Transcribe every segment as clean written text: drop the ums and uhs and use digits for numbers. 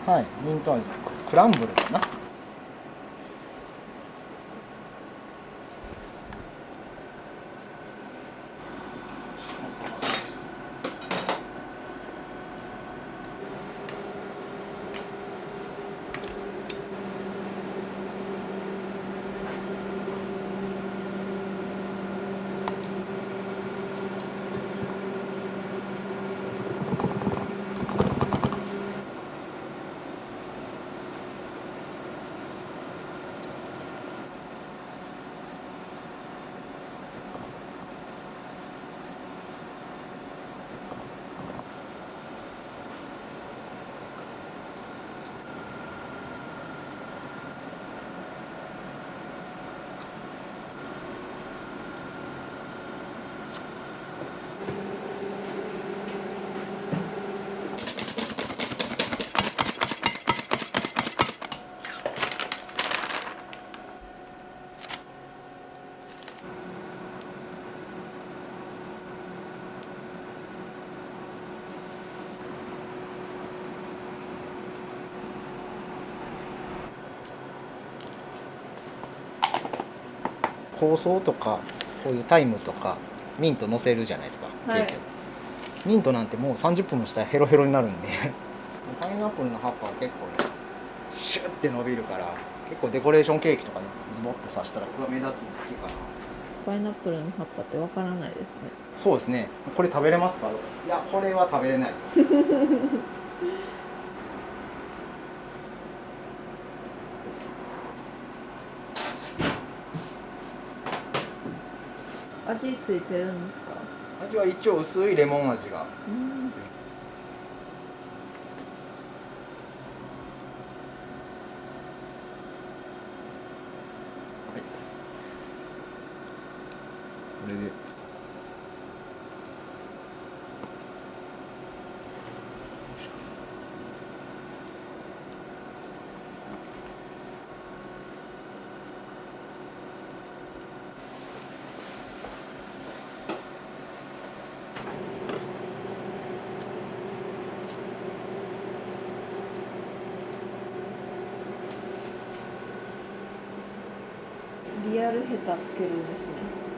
か？はい、ミント味、クランブルかな。香草とかこういうタイムとかミントのせるじゃないですか、はいケーキ。ミントなんてもう30分もしたらヘロヘロになるんでパイナップルの葉っぱは結構ねシュッて伸びるから結構デコレーションケーキとかねズボッと刺したら目立つの好きかな。パイナップルの葉っぱってわからないですね。そうですね。これ食べれますか？いや、これは食べれない。味ついてるんですか？味は一応薄いレモン味が。うん。これで。リアルヘタつけるんですね。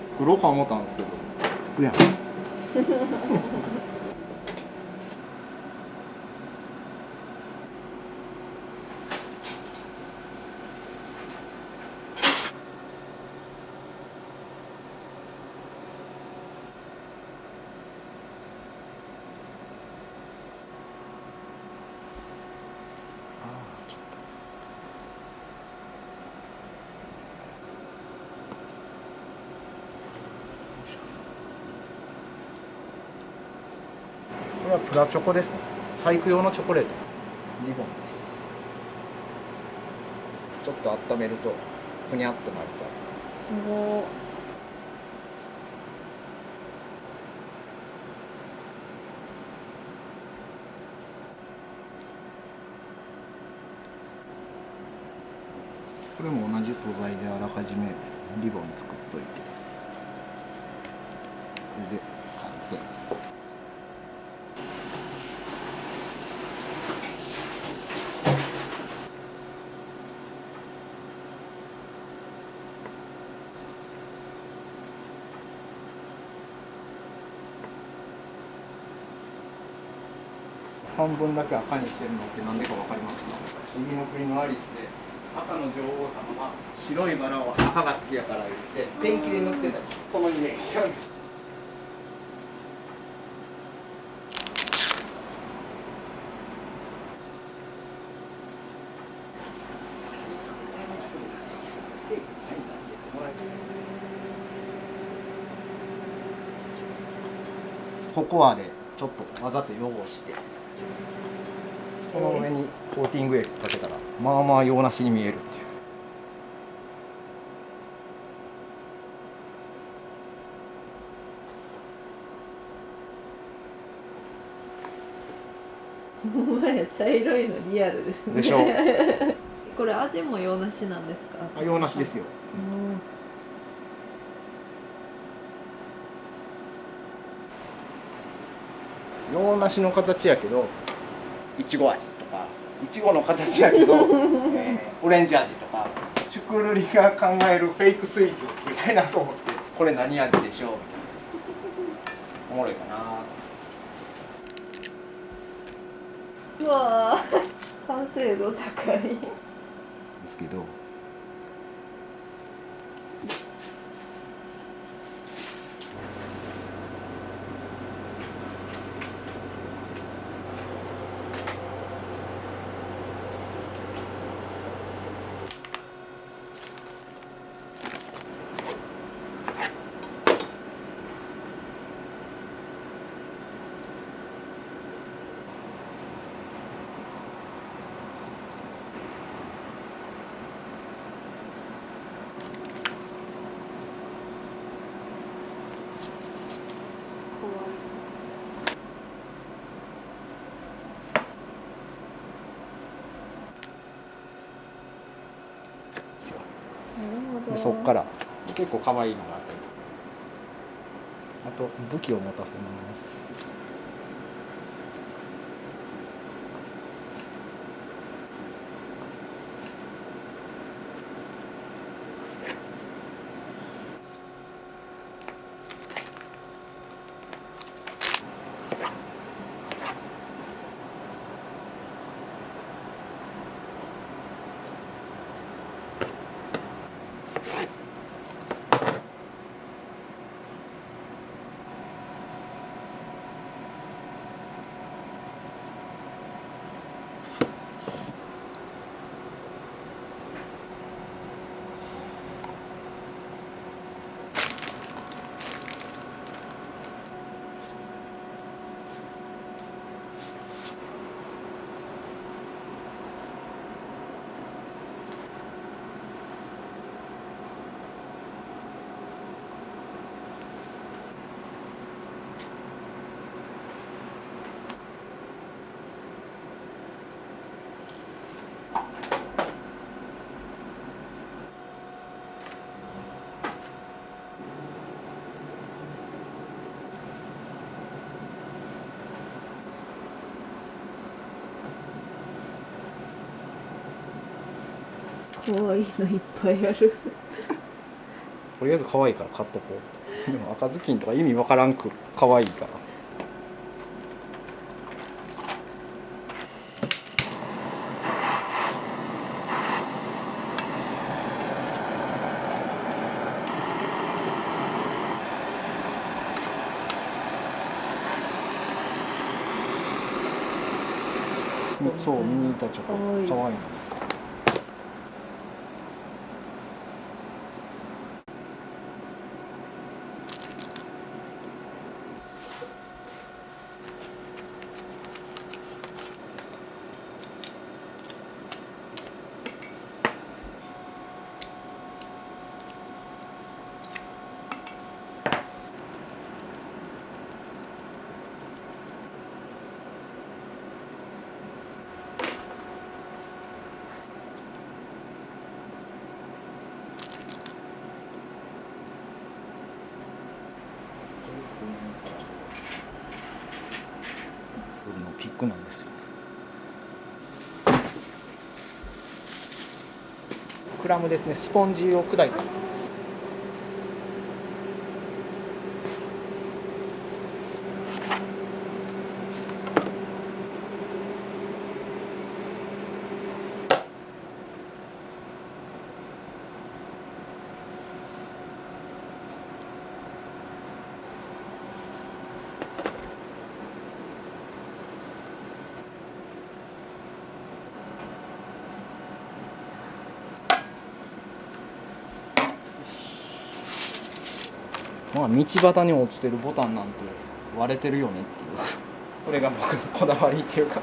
作ろうか思ったんですけど。つくやん。これはプラチョコですね。細工用のチョコレート。リボンです。ちょっと温めるとふにゃっとなるから。すごい。これも同じ素材であらかじめリボン作っといて、これで完成。半分だけ赤にしてるのって何でかわかりますか？不思議の国のアリスで赤の女王様は白いバラを赤が好きやから言ってペンキで塗ってたり、そのイメージなんです。ココアでちょっとわざと汚してこの上にコーティング液かけたらまあまあ洋梨に見えるっていう。ほんまや、茶色いのリアルですね。でしょこれ味も洋梨なんですか？あ、洋梨ですよ。洋梨の形やけどいちご味とかいちごの形やけど、オレンジ味とかシュクルリが考えるフェイクスイーツを作りたいなと思って、これ何味でしょうみたいな。おもろいかな。うわー完成度高い。ですけど、でそっから結構可愛いのがあったり、あと武器を持たせます。可愛いのいっぱいある。とりあえず可愛いから買っとこう。でも赤ずきんとか意味わからんく可愛いから。そうミニ板チョコ可愛いんですよ。のピックなんですよ。クラムですね、スポンジを砕いてます。まあ道端に落ちてるボタンなんて割れてるよねっていうこれが僕のこだわりっていうか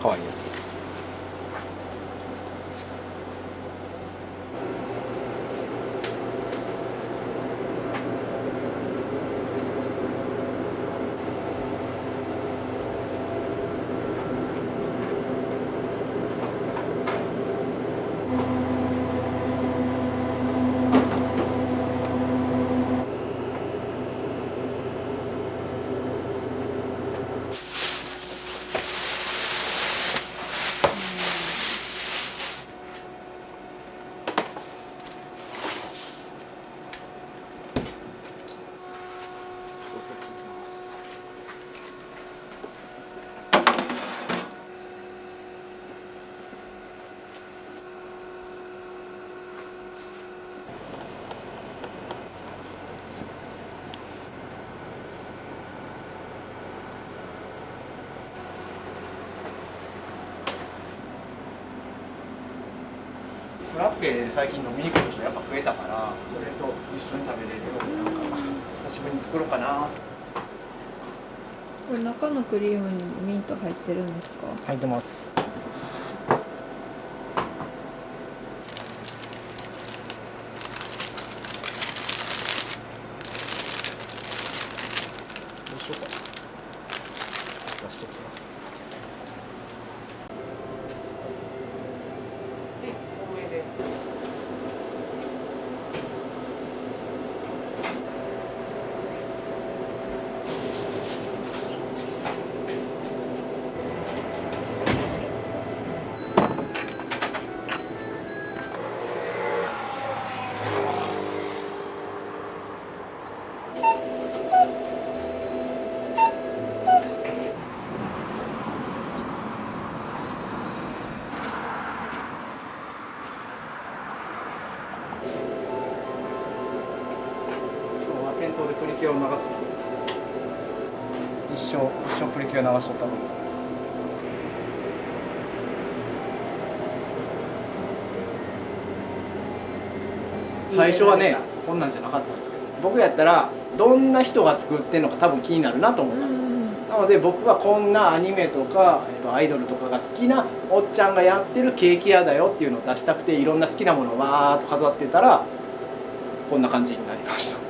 かわいいやつ。フラッペで最近飲みに来る人やっぱ増えたから、それと一緒に食べれるようになんか久しぶりに作ろうかな。これ中のクリームにミント入ってるんですか？入ってます。どうしようかな。出してきます。で、多めで。店頭でプリキュアを流す。一生プリキュア流しとったの。最初はねこんなんじゃなかったんですけど、僕やったらどんな人が作ってんのか多分気になるなと思ったんですよ。なので僕はこんなアニメとかアイドルとかが好きなおっちゃんがやってるケーキ屋だよっていうのを出したくて、いろんな好きなものをわーっと飾ってたらこんな感じになりました。こ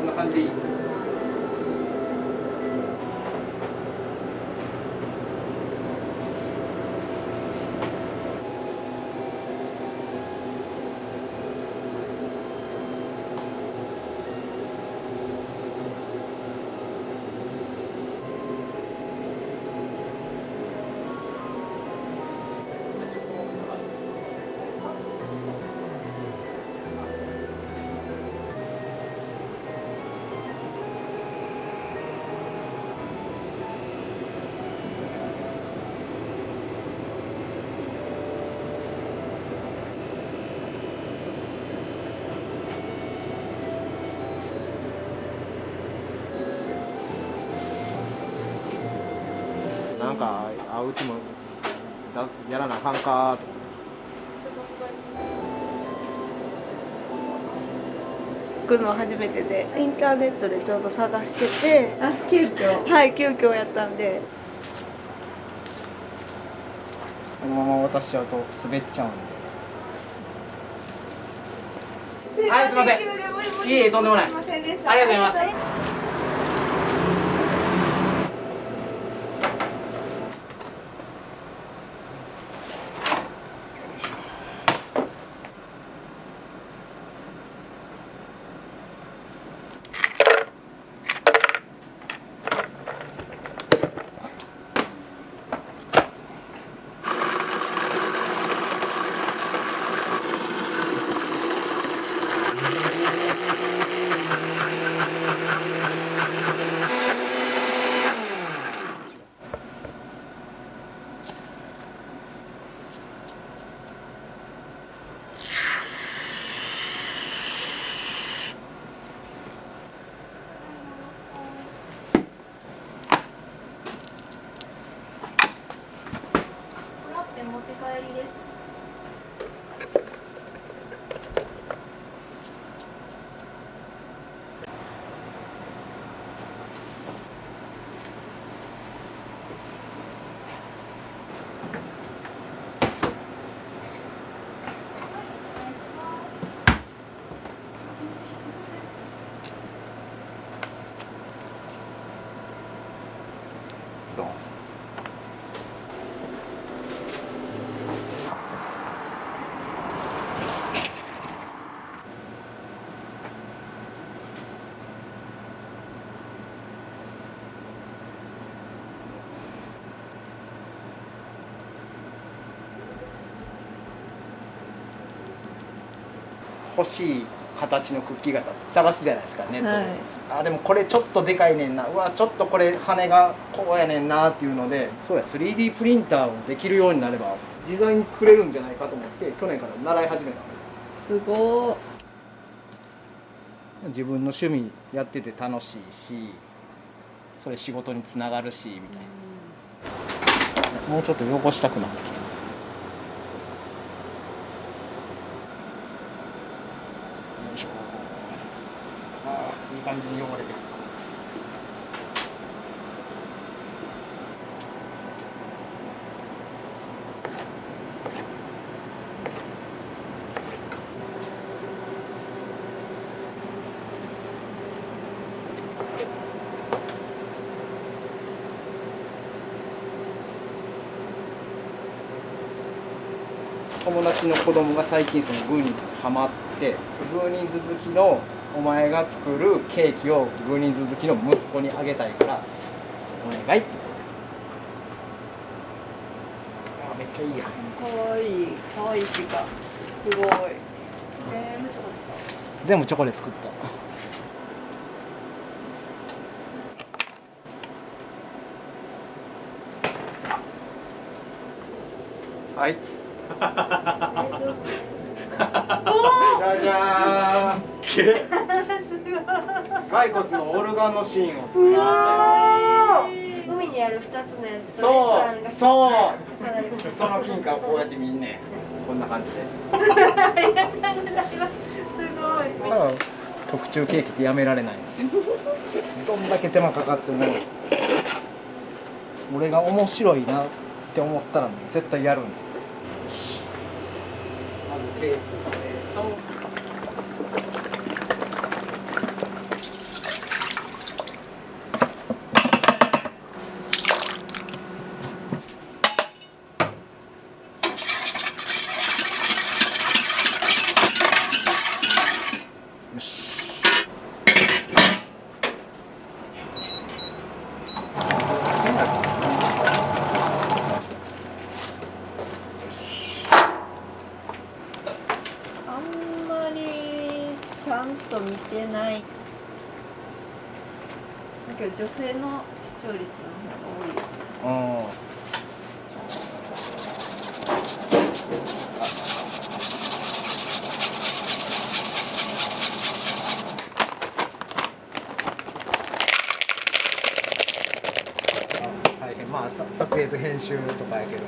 んな感じ。なんかうちもやらなあかんかと思って。行くの初めてでインターネットでちょうど探してて、あ、急遽。はい、急遽やったんで。このまま渡しちゃうと滑っちゃうんで。はい、すいません。いえいえ、とんでもない。すいませんでした。ありがとうございます。欲しい形のクッキー型探すじゃないですかネットで、はいあでもこれちょっとでかいねんな、うわちょっとこれ羽がこうやねんなっていうので、そうや 3D プリンターをできるようになれば自在に作れるんじゃないかと思って去年から習い始めたんですよ。すごー。自分の趣味やってて楽しいし、それ仕事につながるしみたいな。もうちょっと汚したくなるんですよ。よいしょ。ああ、いい感じに汚れてる。友達の子供が最近そのグーニーズにハマって、グーニーズ好きのお前が作るケーキをグーニーズ好きの息子にあげたいからお願いって。あめっちゃいいやん。かわいい、かわいいっていうかすごい。全部チョコで作った。はい。じゃじゃーん。骸骨のオルガンのシーンを作りましたよ。海にある2つのやつとレストそランがうそう重なります。その金貨をこうやって見んねん。こんな感じです。ありがとうございます。すごい。だから特注ケーキってやめられないんですよ。どんだけ手間かかっても俺が面白いなって思ったら絶対やるんで。まずケーキとよし。あんまりちゃんと見てない。だけど女性の視聴率の方が多いですね。うん大変、まあ撮影と編集とかやけど。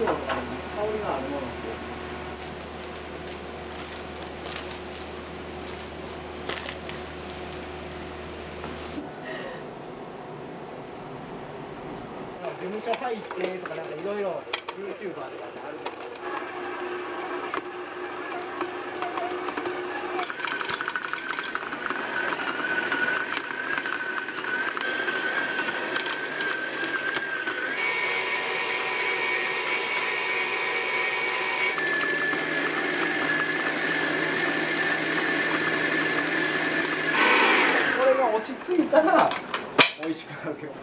物とかに香りがあるものって。事務所入ってとかなんかいろいろ YouTuber とかってあるじゃないですか。これが落ち着いたら美味しくなるけど。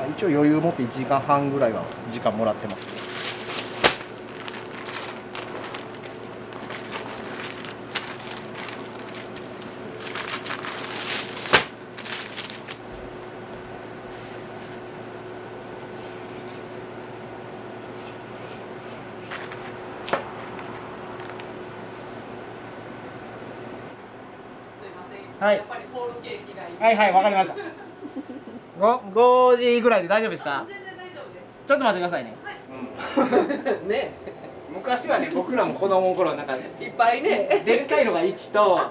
一応余裕持って1時間半ぐらいは時間もらってます。はい。やっぱりホールケーキがいい。はいはい、わかりました。5時ぐらいで大丈夫ですか？全然大丈夫です。ちょっと待ってくださいね。はい。ね。昔はね、僕らも子供の頃なんかいっぱいね、でっかいのが1と。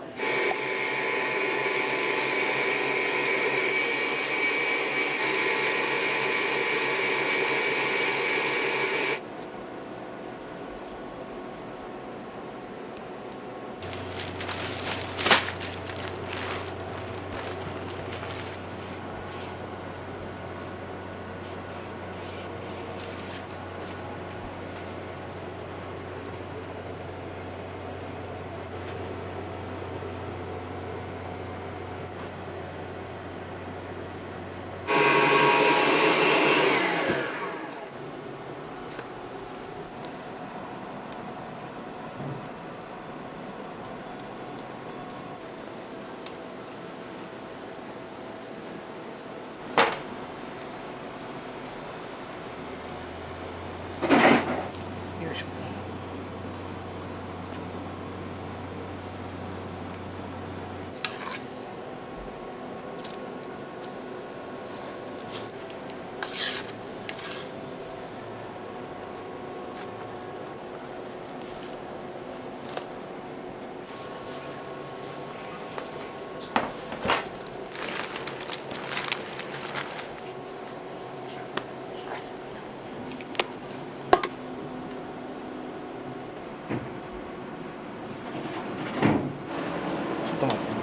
ちょっと待って。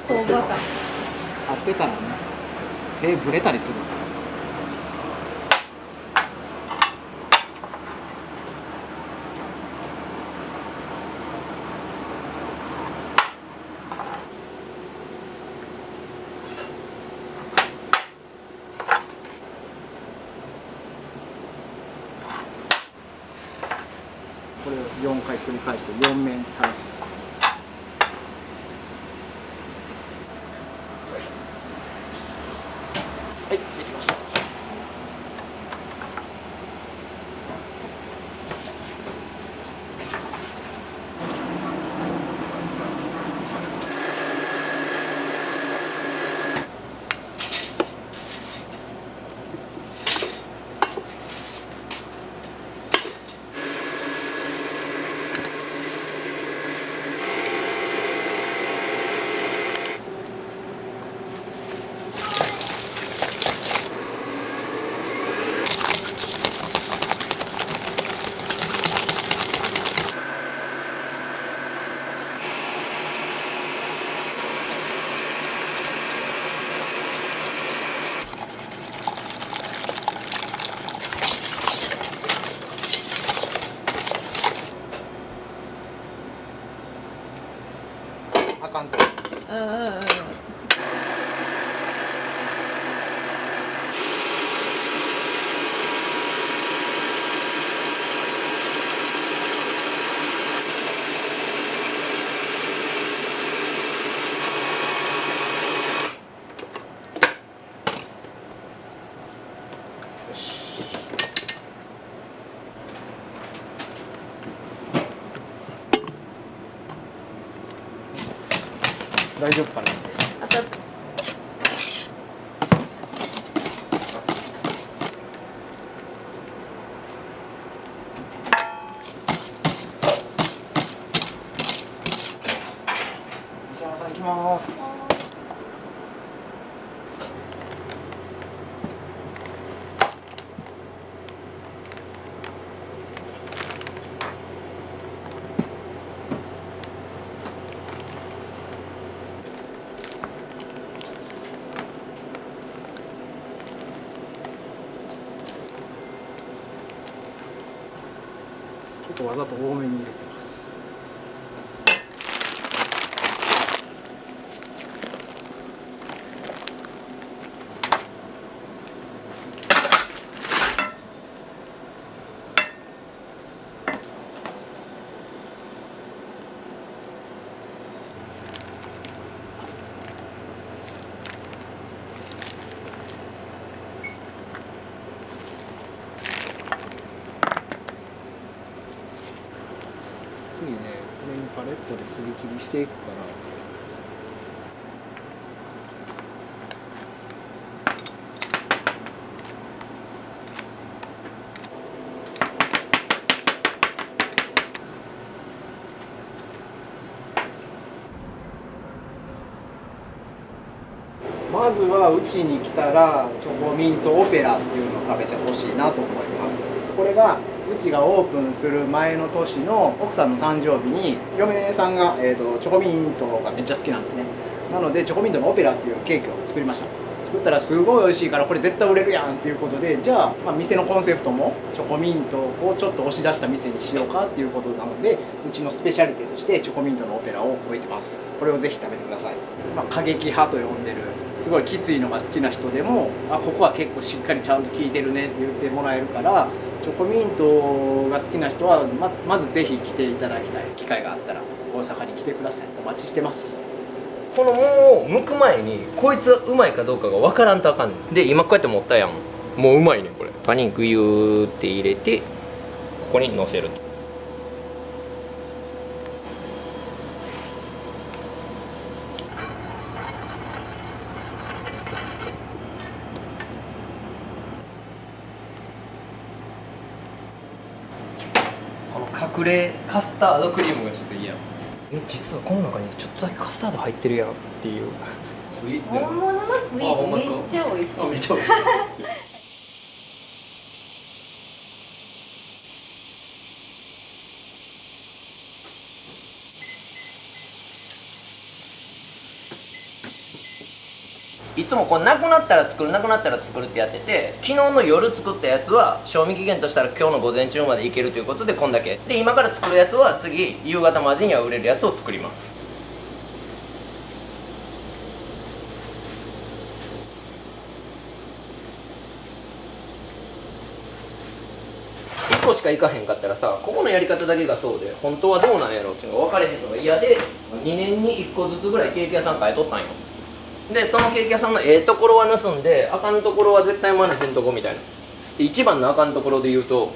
工場か。合ってたらね、手ぶれたりする。これを4回繰り返して4面垂らす。はい、できました。あかんと。うんうんうん。大丈夫かな。あと西山さん行きます。ちょっとわざと多めに入れてます。次ね、これにパレットですり切りしていくから。まずはうちに来たらチョコミントオペラっていうのを食べてほしいなと思います。これがうちがオープンする前の年の奥さんの誕生日に嫁さんが、チョコミントがめっちゃ好きなんですね。なのでチョコミントのオペラっていうケーキを作りました。作ったらすごい美味しいからこれ絶対売れるやんっていうことで、じゃあ、店のコンセプトもチョコミントをちょっと押し出した店にしようかっていうことなので、うちのスペシャリテとしてチョコミントのオペラを置いてます。これをぜひ食べてください。過激派と呼んでるすごいきついのが好きな人でもここは結構しっかりちゃんと効いてるねって言ってもらえるから、チョコミントが好きな人は まずぜひ来ていただきたい。機会があったら大阪に来てください。お待ちしてます。この桃を剥く前にこいつはうまいかどうかが分からんとあかんねん。で今こうやって持ったやん、もううまいねん。これパニグユーって入れてここにのせると。この隠れカスタードクリームがちょっと嫌。実はこの中にちょっとだけカスタード入ってるやんっていうスイーツで本物のスイーツめっちゃ美味しい。めっちゃ美味しい。いつもこうなくなったら作るなくなったら作るってやってて、昨日の夜作ったやつは賞味期限としたら今日の午前中までいけるということでこんだけで、今から作るやつは次夕方までには売れるやつを作ります。1個しかいかへんかったらさ、ここのやり方だけがそうで本当はどうなんやろうっていうのが分かれへんのが嫌で、2年に1個ずつぐらいケーキ屋さん変えとったんよ。でそのケーキ屋さんのところは盗んであかんところは絶対真似せんとこみたいな。で一番のあかんところで言うと、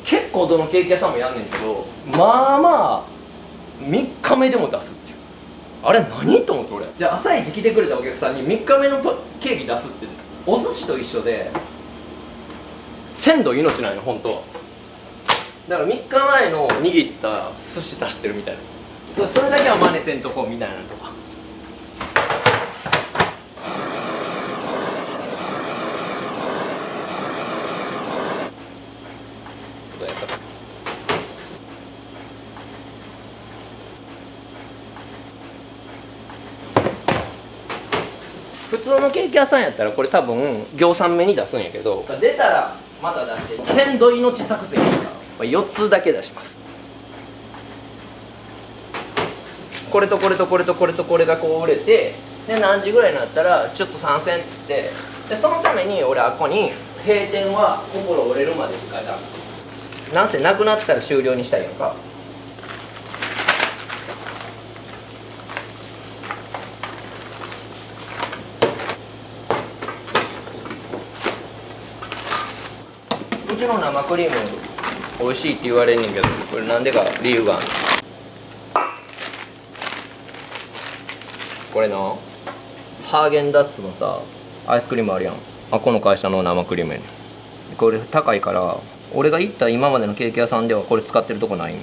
結構どのケーキ屋さんもやんねんけど、まあまあ3日目でも出すっていう。あれ何と思って俺、じゃあ朝一来てくれたお客さんに3日目のケーキ出すってお寿司と一緒で鮮度命なんよ本当は。だから3日前の握った寿司出してるみたいな。それだけは真似せんとこみたいなのとか。普通のケーキ屋さんやったらこれ多分行3目に出すんやけど、出たらまた出して鮮度命作戦ですから4つだけ出します。これとこれとこれとこれとこれがこう売れて、で何時ぐらいになったらちょっと参戦っつって、でそのために俺あっこに閉店は心折れるまでって書いてある。なんせなくなったら終了にしたいやんか。うちの生クリーム美味しいって言われんねんけど、これなんでか理由がある。これな、ハーゲンダッツのさアイスクリームあるやん、あこの会社の生クリームやねん。これ高いから、俺が行った今までのケーキ屋さんではこれ使ってるとこないん。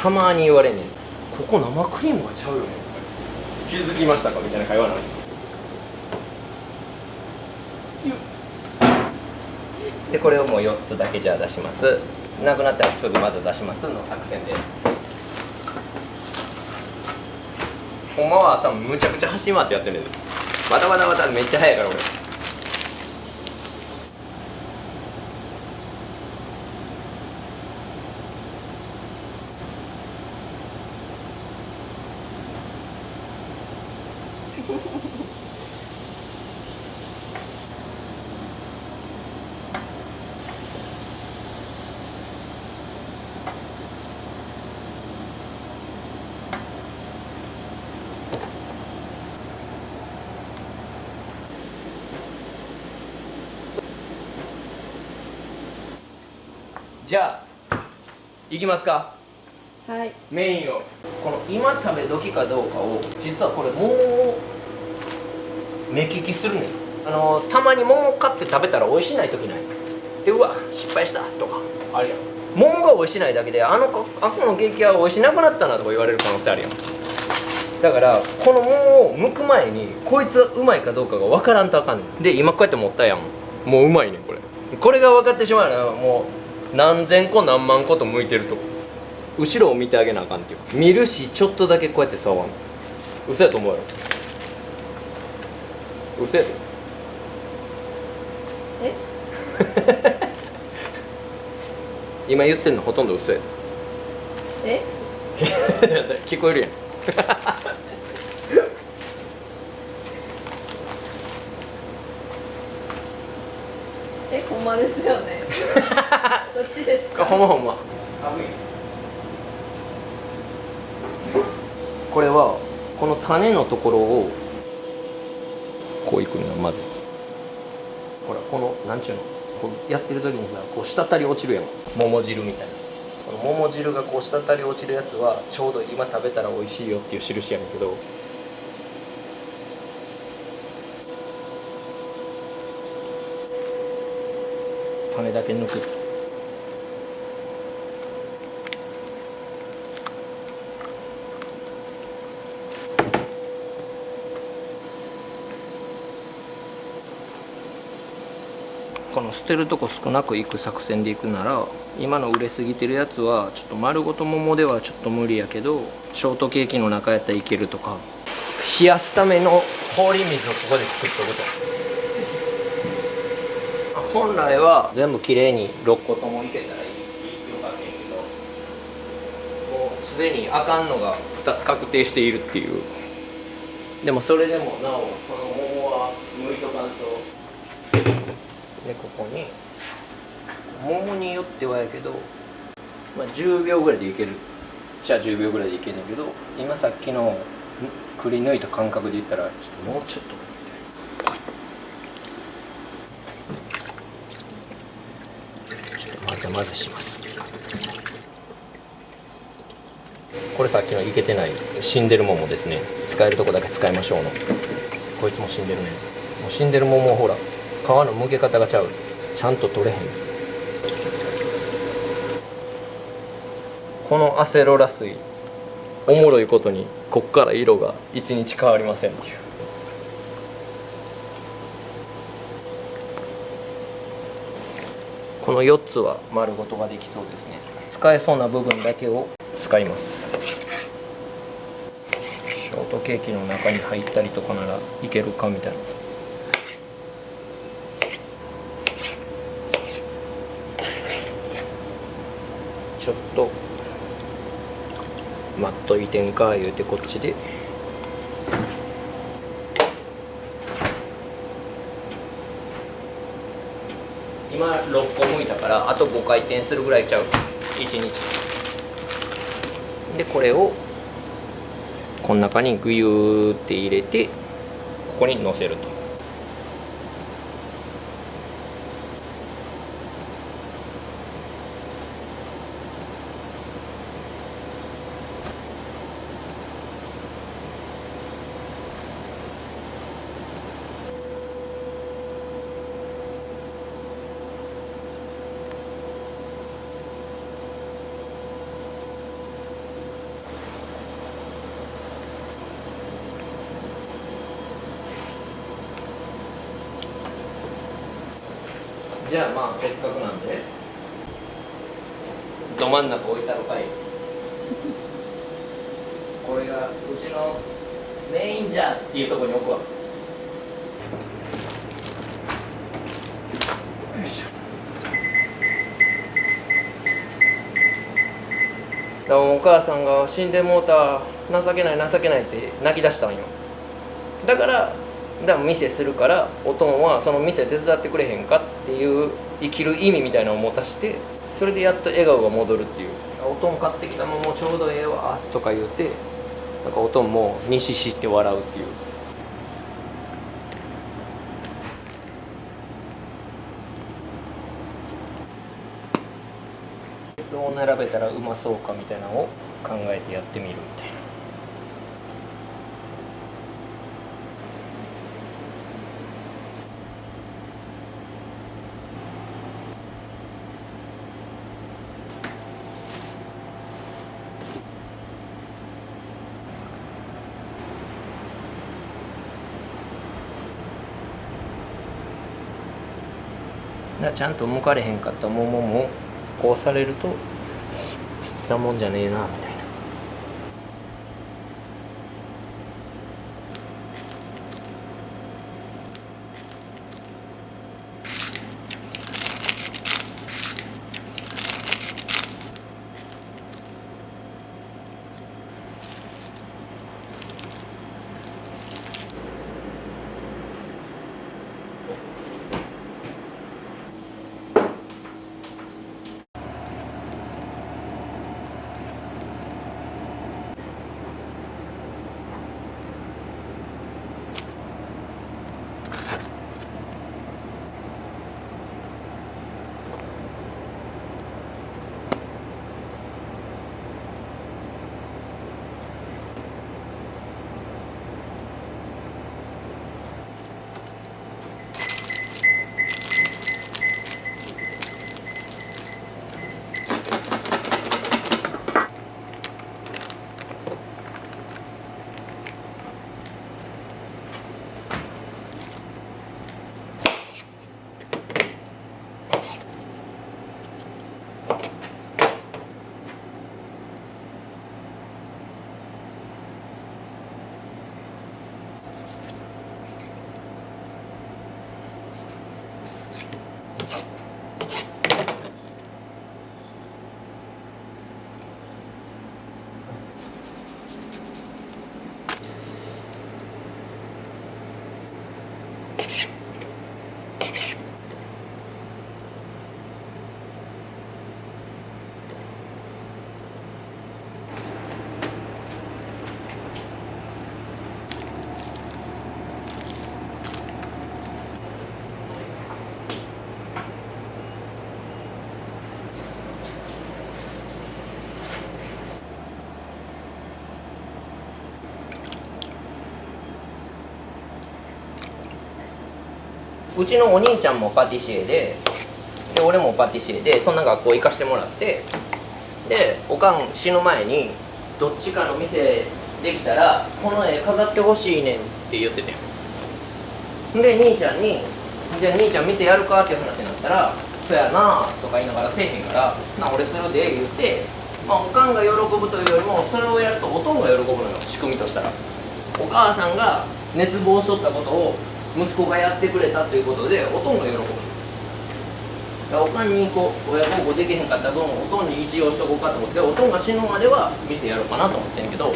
たまに言われんねん、ここ生クリームがちゃうよね、気づきましたかみたいな会話なんです。でこれをもう4つだけじゃあ出します、なくなったらすぐまた出しますの作戦で。ほんまは朝むちゃくちゃ走り回ってやってるんです。バタバタバタめっちゃ速いから俺。じゃあいきますか。はい。メインをこの今食べ時かどうかを、実はこれもう目利きするねん。たまに桃買って食べたら美味しない時ないで、うわ失敗したとかあるやん。桃が美味しないだけであこのケーキは美味しなくなったなとか言われる可能性あるやん。だからこの桃を剥く前にこいつがうまいかどうかが分からんとあかんねん。で今こうやって持ったやん、もううまいねん。これが分かってしまうのはもう何千個何万個と剥いてると後ろを見てあげなあかんっていう、見るしちょっとだけこうやって触る。嘘やと思うやろ。嘘やで。え今言ってんのほとんど嘘やえで聞こえるやんほんまですよねどっちですか。ほんまほんま。これはこの種のところをこういくのよ。まずほらこのなんちゅうの、こうやってる時にさこう滴り落ちるやん、桃汁みたいな。この桃汁がこう滴り落ちるやつはちょうど今食べたら美味しいよっていう印やねんけど、種だけ抜く。この捨てるとこ少なくいく作戦でいくなら、今の売れすぎてるやつはちょっと丸ごと桃ではちょっと無理やけど、ショートケーキの中やったらいけるとか。冷やすための氷水をここで作っとくと。本来は全部きれいに6個ともいけたらいいよかったんやけど、もうすでにあかんのが2つ確定しているっていう。でもそれでもなおこの桃は剥いとかんと。でここに桃によってはやけど、まあ、10秒ぐらいでいけるじゃあ10秒ぐらいでいけるんだけど、今さっきのくり抜いた感覚で言ったらちょっともうちょっと混ぜ混ぜします。これさっきのいけてない死んでる桃ですね。使えるとこだけ使いましょうの。こいつも死んでるね。もう死んでる桃をほら皮の剥け方がちゃう、ちゃんと取れへん。このアセロラ水おもろいことにこっから色が1日変わりませんっていう。この4つは丸ごとができそうですね。使えそうな部分だけを使います。ショートケーキの中に入ったりとかならいけるかみたいな。ちょっと待っといてんか言うてこっちで今6個剥いたからあと5回転するぐらいちゃう1日でこれをこの中にグユーって入れてここに乗せると。じゃあまあせっかくなんでど真ん中置いたのかいこれがうちのメインじゃっていうところに置くわ。よいしょ。だからお母さんが死んでもうた情けない情けないって泣き出したんよ。だから店するからおとんはその店手伝ってくれへんかっていう生きる意味みたいなのを持たしてそれでやっと笑顔が戻るっていうおとん買ってきたもんもちょうどええわとか言うてなんかおとんもにししって笑うっていうどう並べたらうまそうかみたいなのを考えてやってみるみたいな。ちゃんと向かれへんかった桃もこうされると吸ったもんじゃねえなみたいな。うちのお兄ちゃんもパティシエで俺もパティシエでそんな学校行かしてもらってでおかん死ぬ前にどっちかの店できたらこの絵飾ってほしいねんって言っててで兄ちゃんに「じゃあ兄ちゃん店やるか?」っていう話になったら「そやな」とか言いながらせえへんから「な俺するで」言うて、まあ、おかんが喜ぶというよりもそれをやるとおとんが喜ぶのよ仕組みとしたらお母さんが熱望しとったことを息子がやってくれたということでおとんが喜ぶおかんに親孝行できへんかった分おとんに一応しとこうかと思っておとんが死ぬまでは店やろうかなと思ってんけど。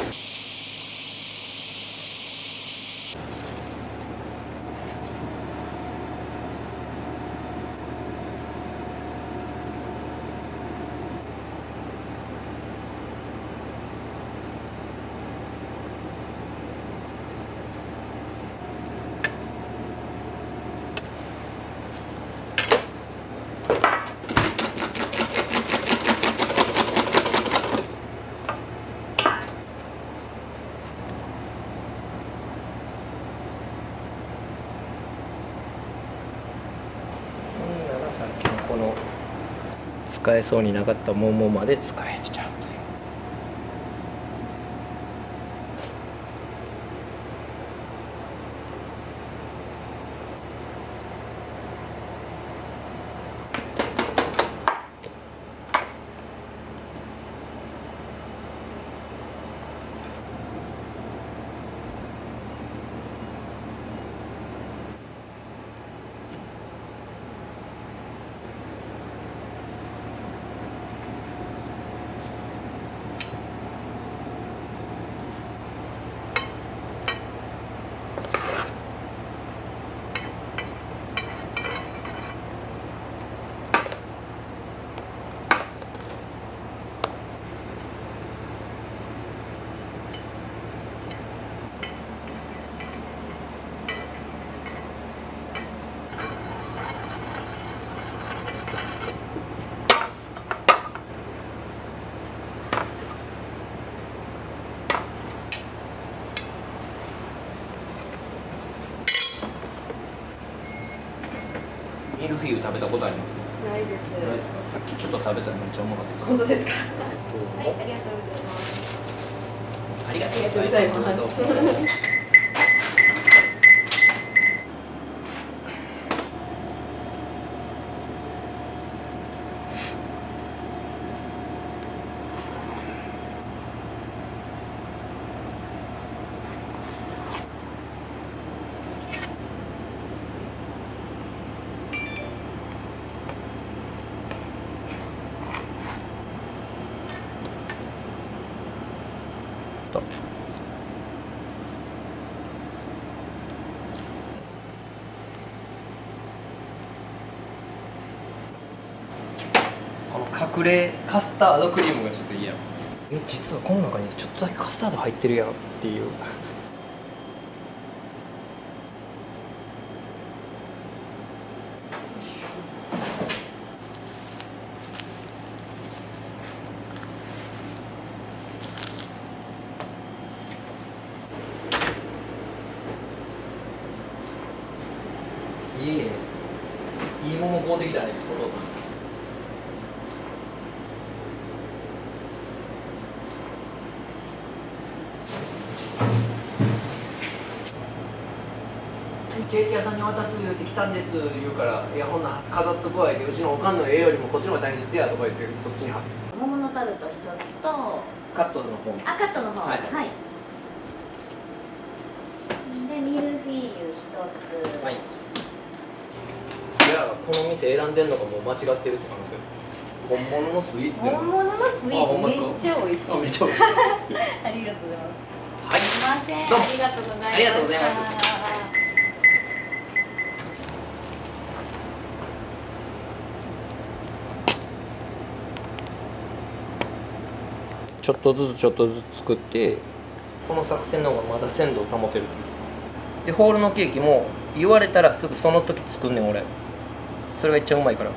さっきのこの使えそうになかった桃まで使えちゃうという。ミルフィーユ食べたことありますか？ないです。ないですか？さっきちょっと食べたらめっちゃうまかったです。本当ですか。どうもはい、ありがとうございます。ありがありがとうございますどうもとこの隠れカスタードクリームがちょっと嫌。実はこの中にちょっとだけカスタード入ってるやんっていう。いいね。いいもの買うてきたね、お父さん。ケーキ屋さんに渡す言って来たんです言うから「いやほんな飾っとくわ」って「うちのおかんの絵よりもこっちの方が大切や」とか言ってそっちに貼って桃のタルト一つと、カットの方あ、カットの方。はいはい。で、ミルフィーユ一つ。はい。いやこの店選んでんのがもう間違ってるって感じですよ。本物のスイーツで本物のスイあほんまーツっすかめっちゃ美味しい。あめっちゃ美味しいありがとうございます。はいすいません。どうもありがとうございます。ありがとうございます。ちょっとずつちょっとずつ作ってこの作戦の方がまだ鮮度を保てるでホールのケーキも言われたらすぐその時作んねん俺それがいっちゃうまいから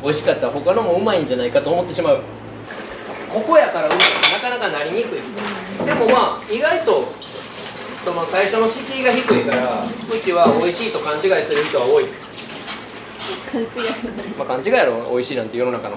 美味しかったら他のもうまいんじゃないかと思ってしまうここやからうまいなかなかなりにくいでもまあ意外とその最初の敷居が低いからうちは美味しいと勘違いする人は多い勘違い。まあ勘違いやろ美味しいなんて世の中の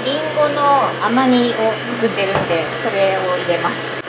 リンゴの甘煮を作ってるんで、それを入れます。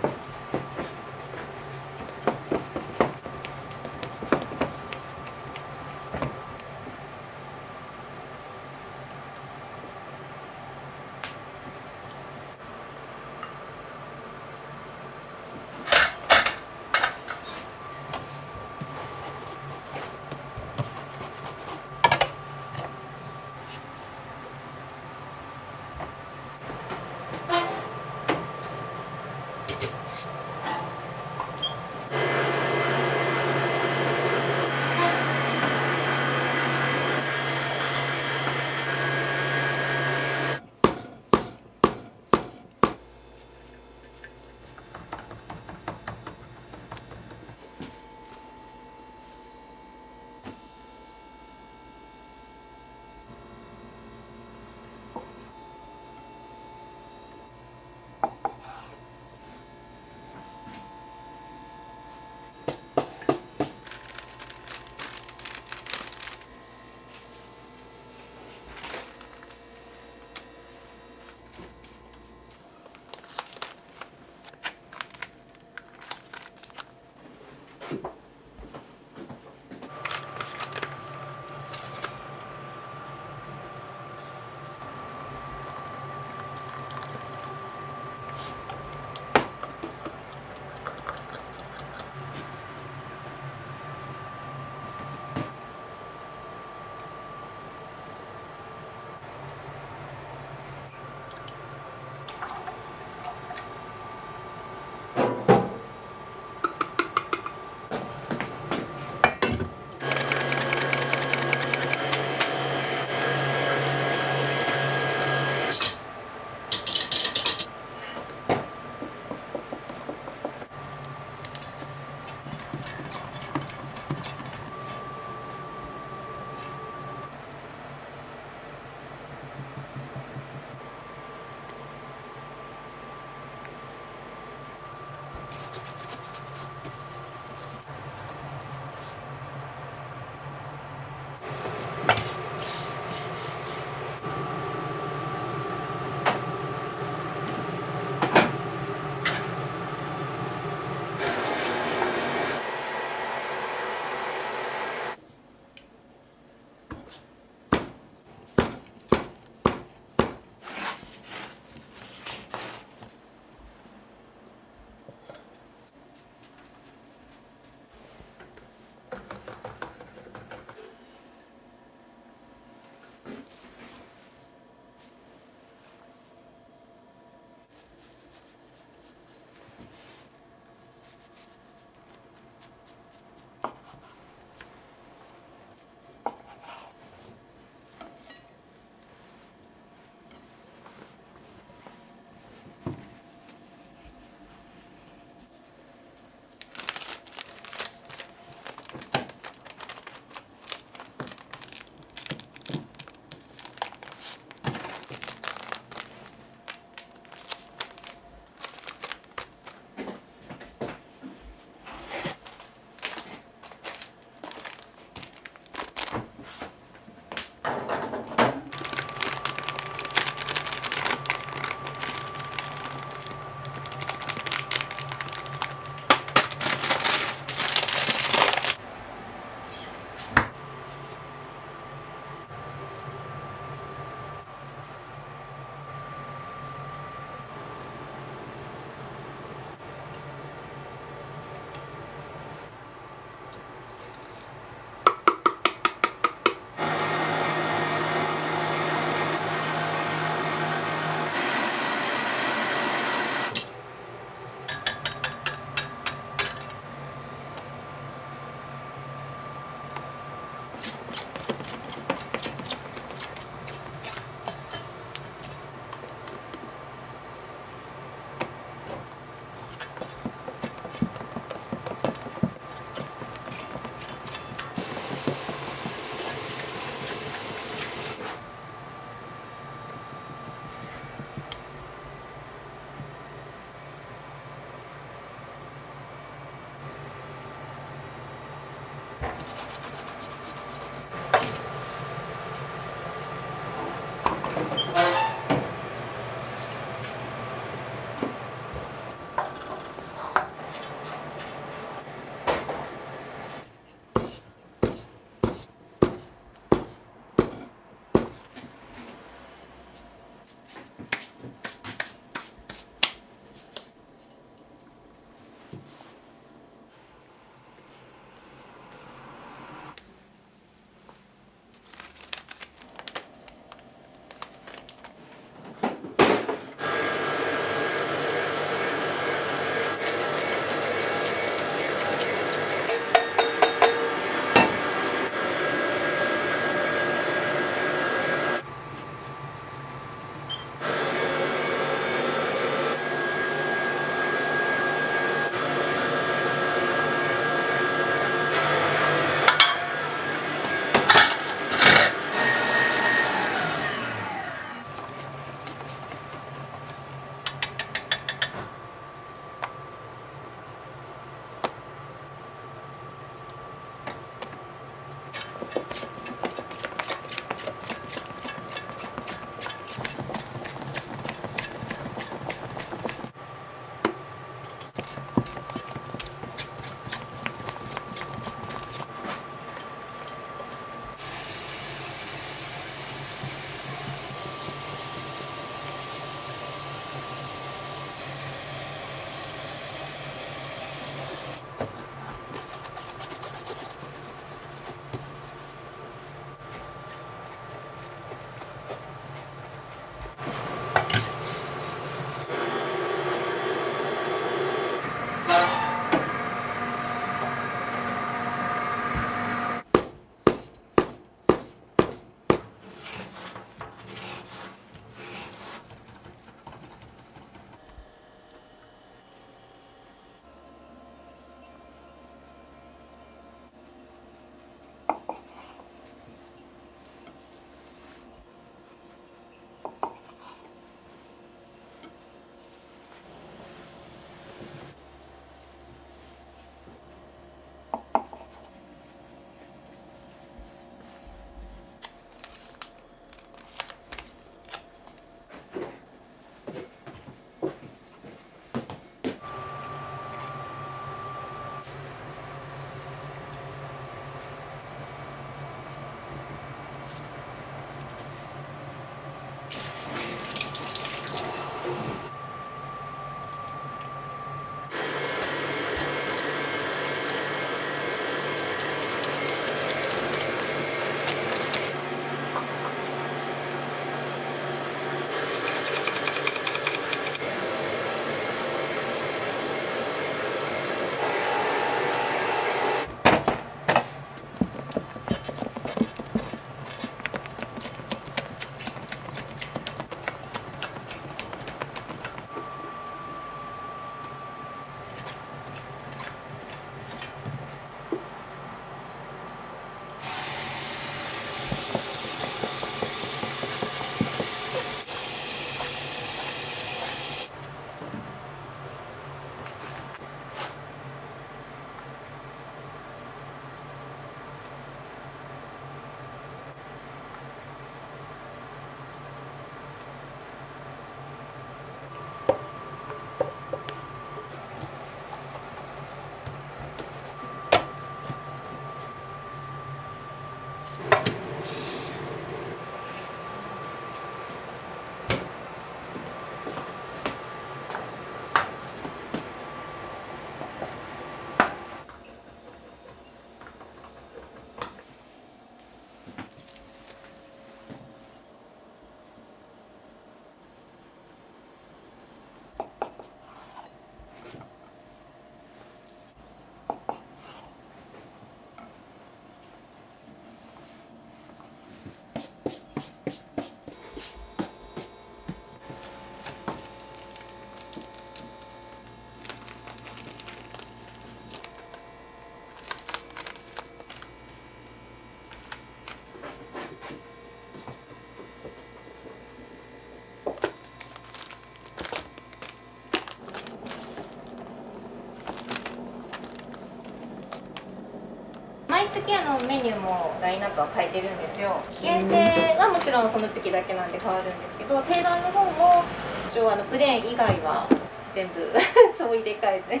毎月メニューもラインナップは変えてるんですよ。限定はもちろんその月だけなんで変わるんですけど、定番の方も一応プレーン以外は全部そう入れ替えて。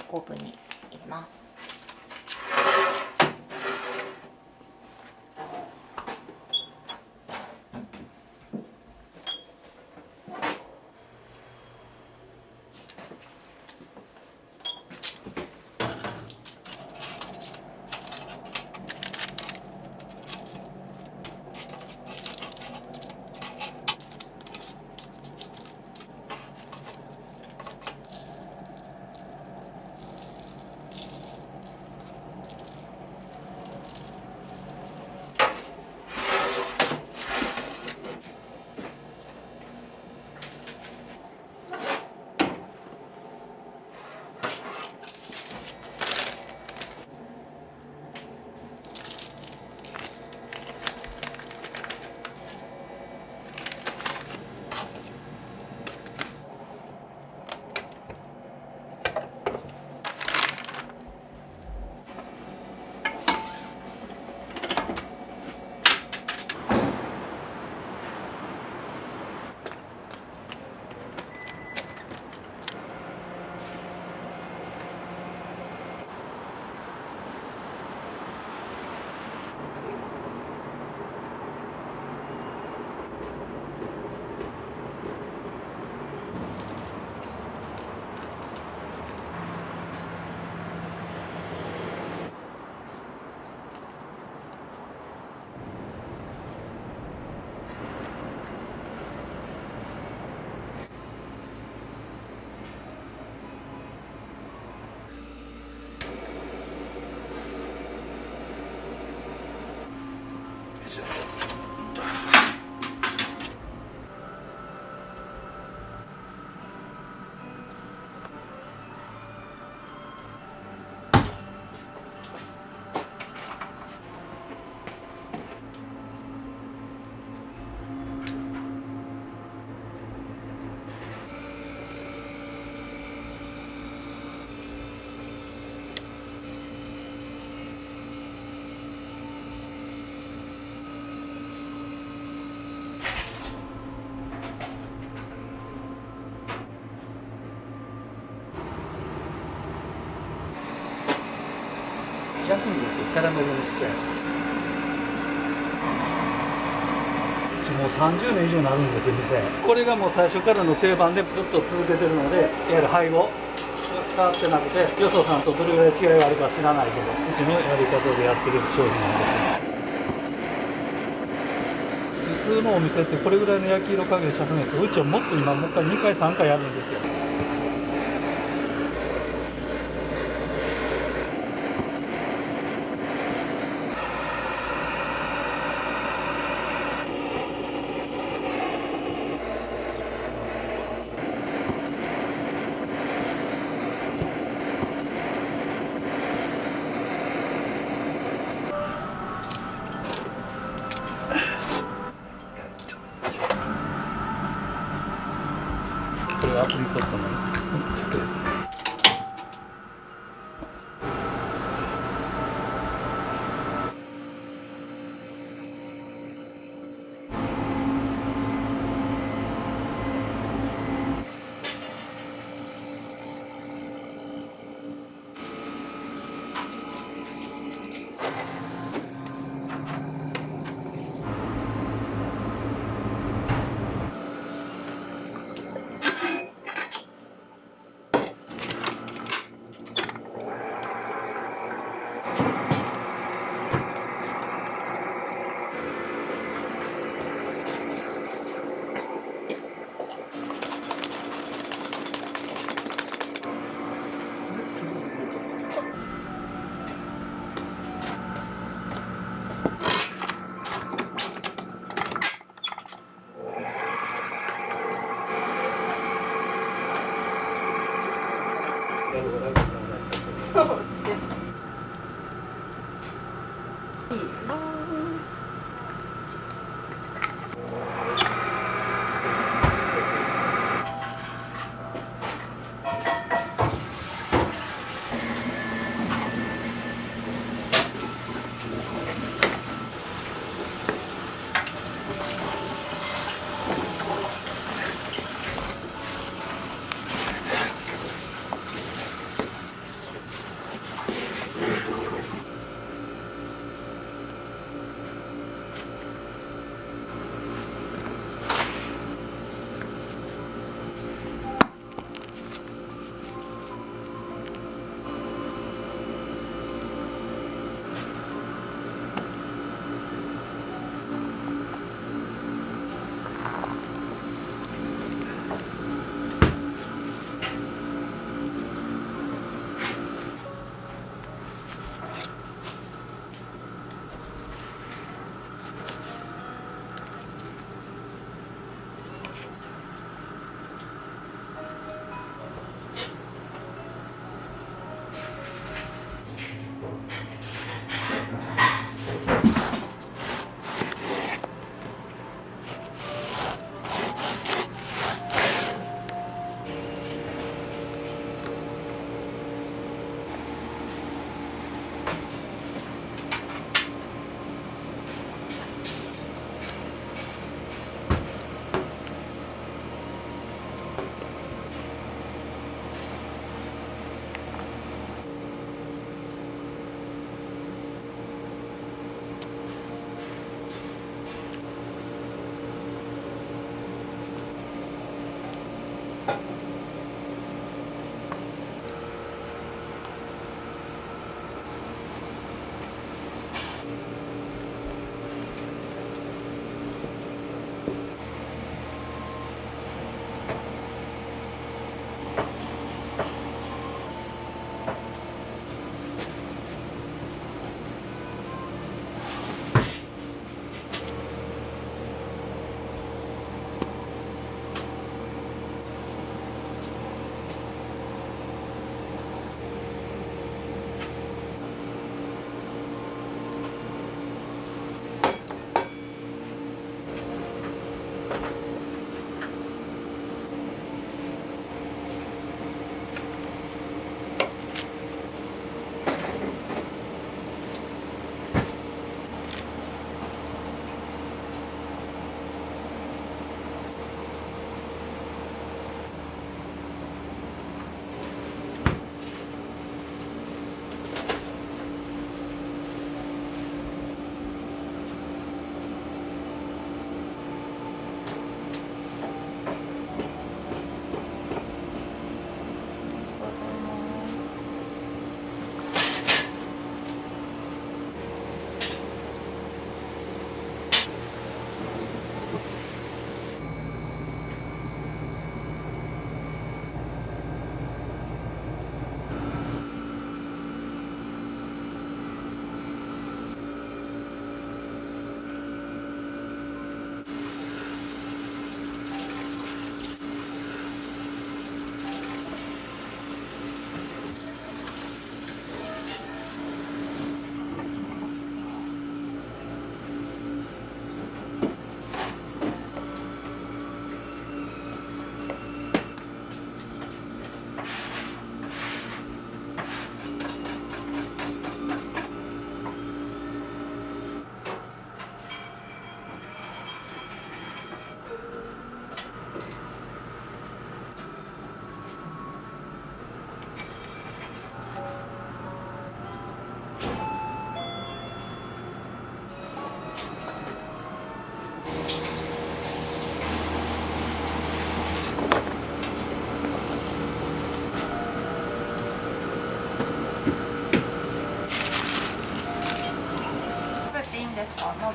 オーブンに入れます。焼くんですよ、キャラメルにして。もう30年以上になるんですよ、店。これがもう最初からの定番でずっと続けてるので、いわゆる配合変わってなくて、よそさんとどれぐらい違いがあるか知らないけど、うちのやり方でやってる商品なんです。普通のお店ってこれぐらいの焼き色加減し始めて、うちはもっと今もう一回2回3回やるんですよ。アプリコットの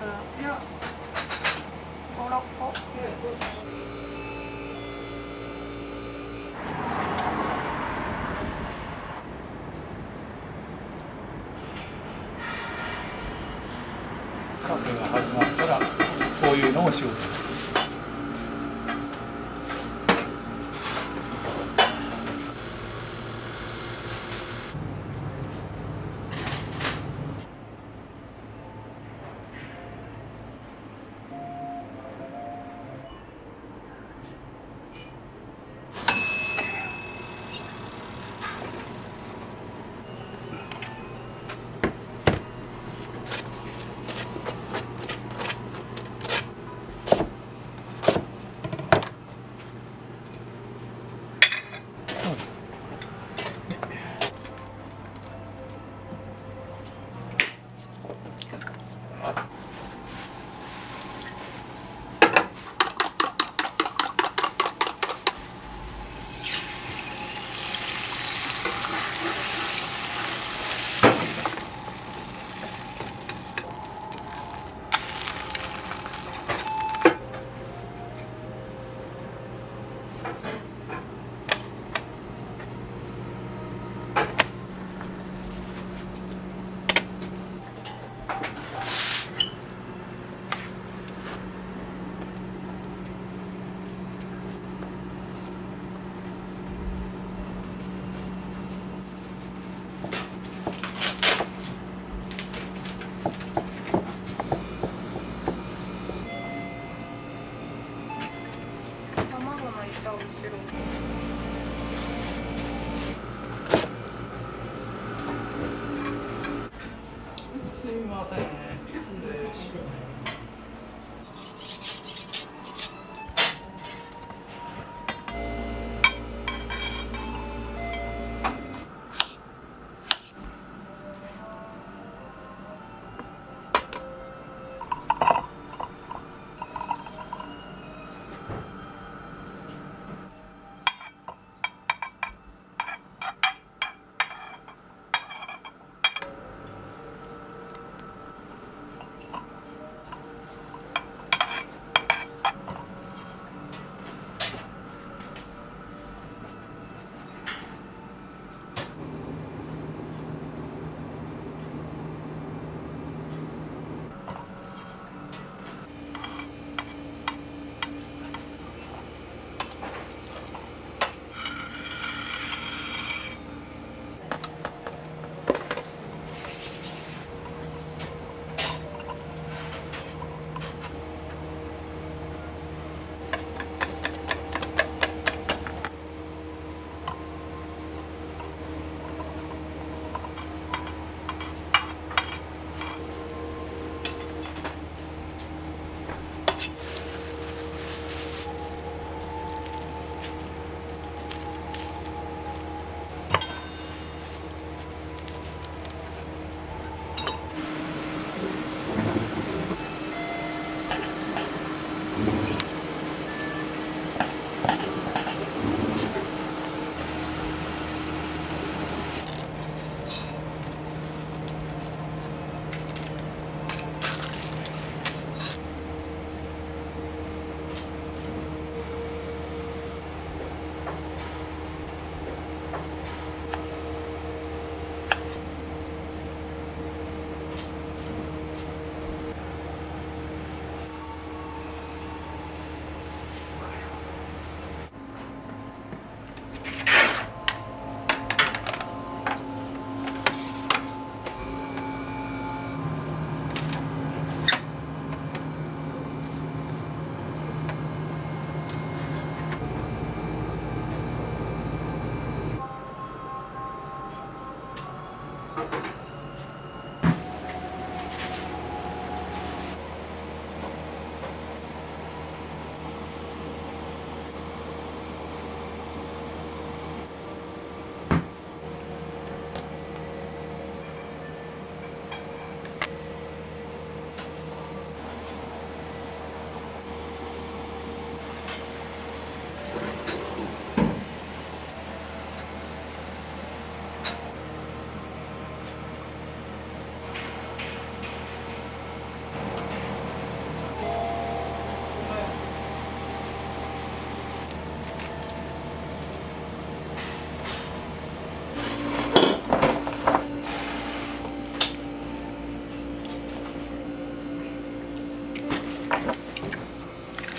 いや56個。カフェが始まったらこういうのを仕事する。卵の板を後ろに。すみません。失礼します。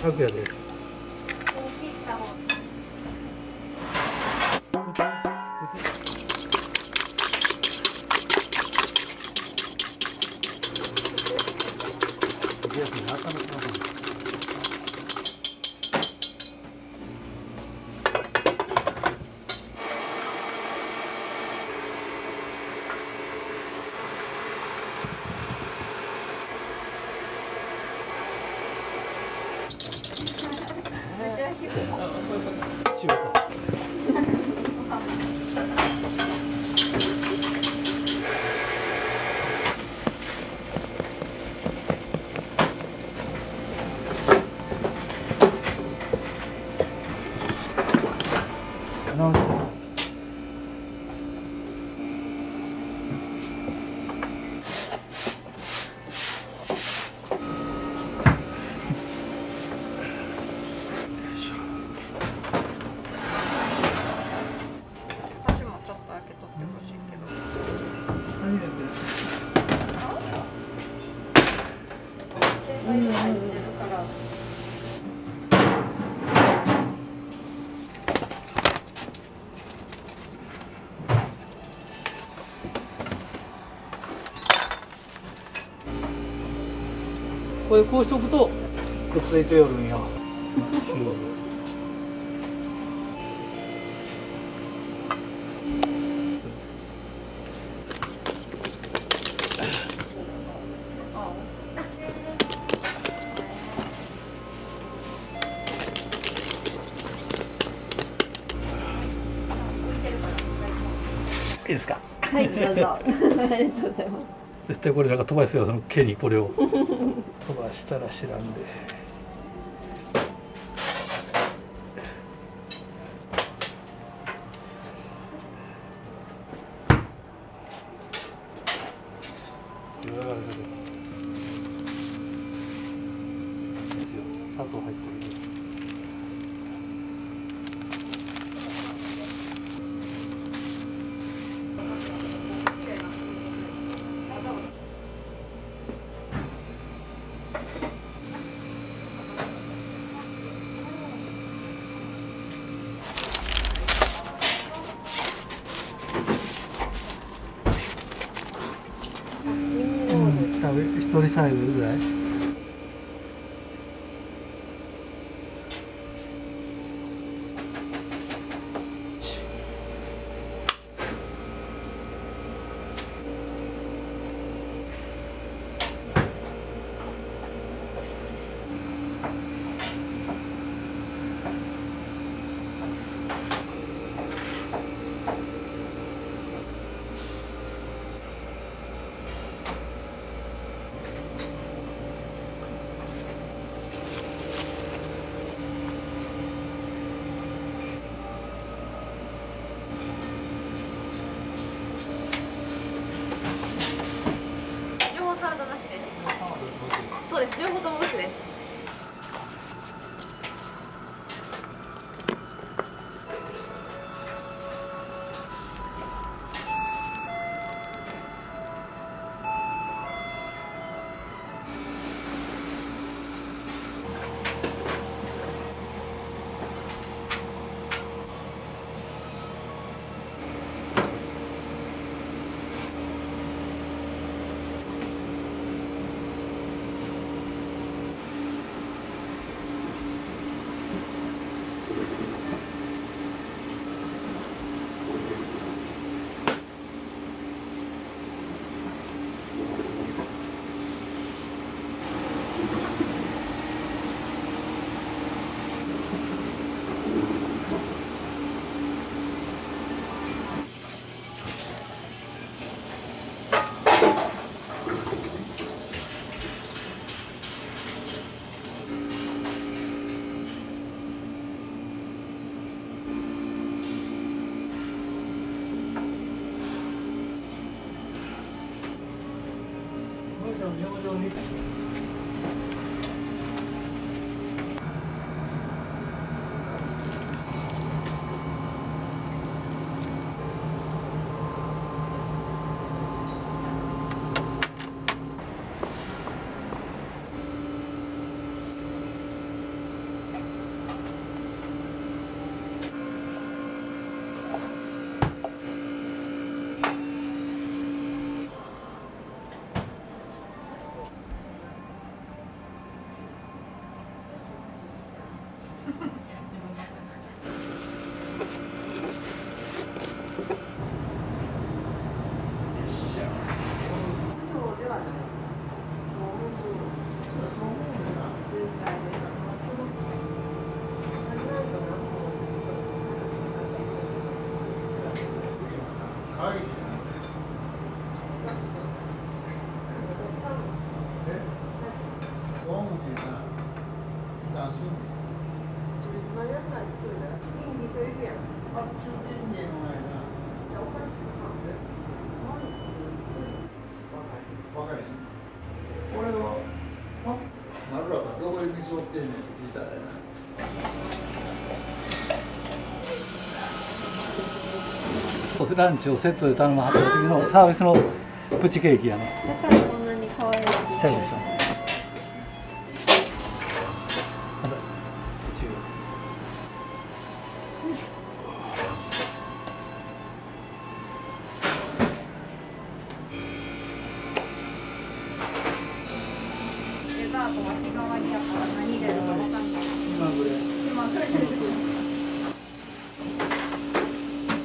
楽やで。私もちょっとだけ取ってほしいけど。入ってるから。これこうしとくとくっついてよるんよ。いいですか。はい、どうぞ。ありがとうございます。絶対これなんか飛ばすよ、その毛にこれを飛ばしたら知らんで。砂糖入ってる。一人サイズぐらい。そうランチをセットで頼むはった時のサービスのプチケーキやね。だからこんなに可愛いし。ちっちゃいでしょ。デザートは日替わりやから何出るかわかんない。今ぐらい。今それ日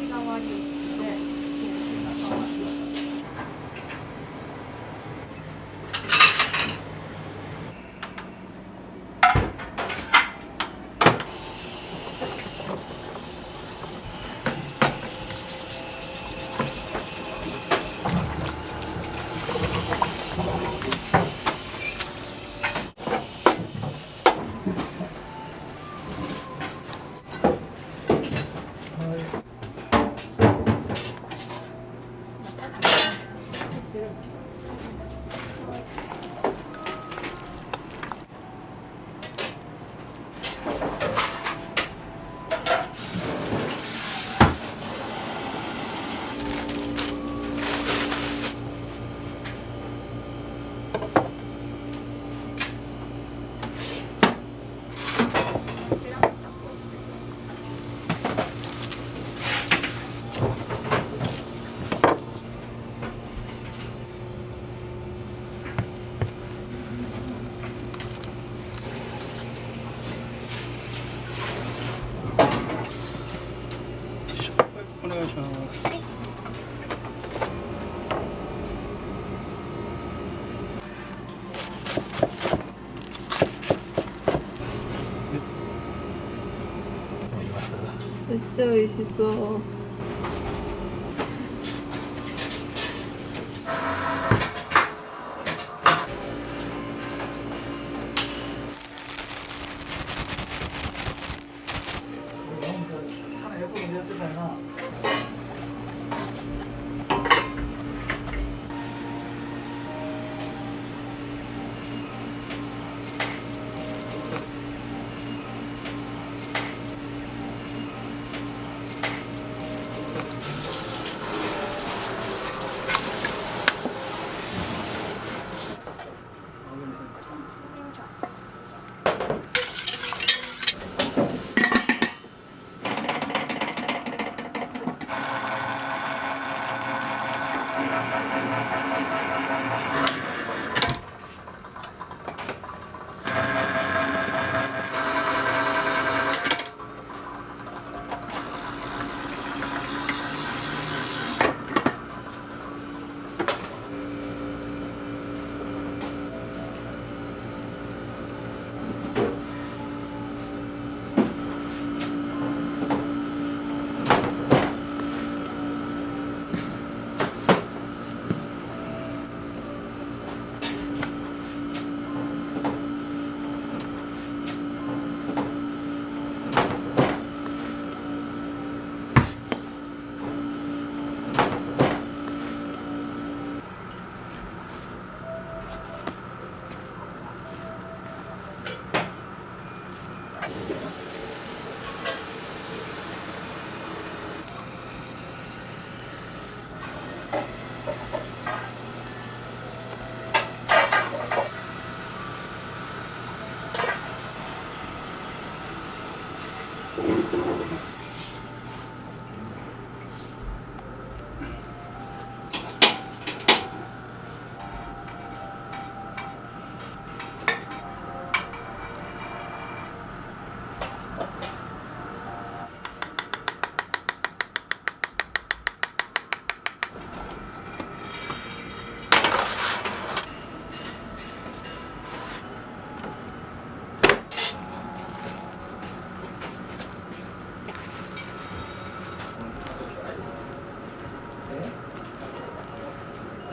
替わりで日替わり。お願いします。めっちゃ美味しそう。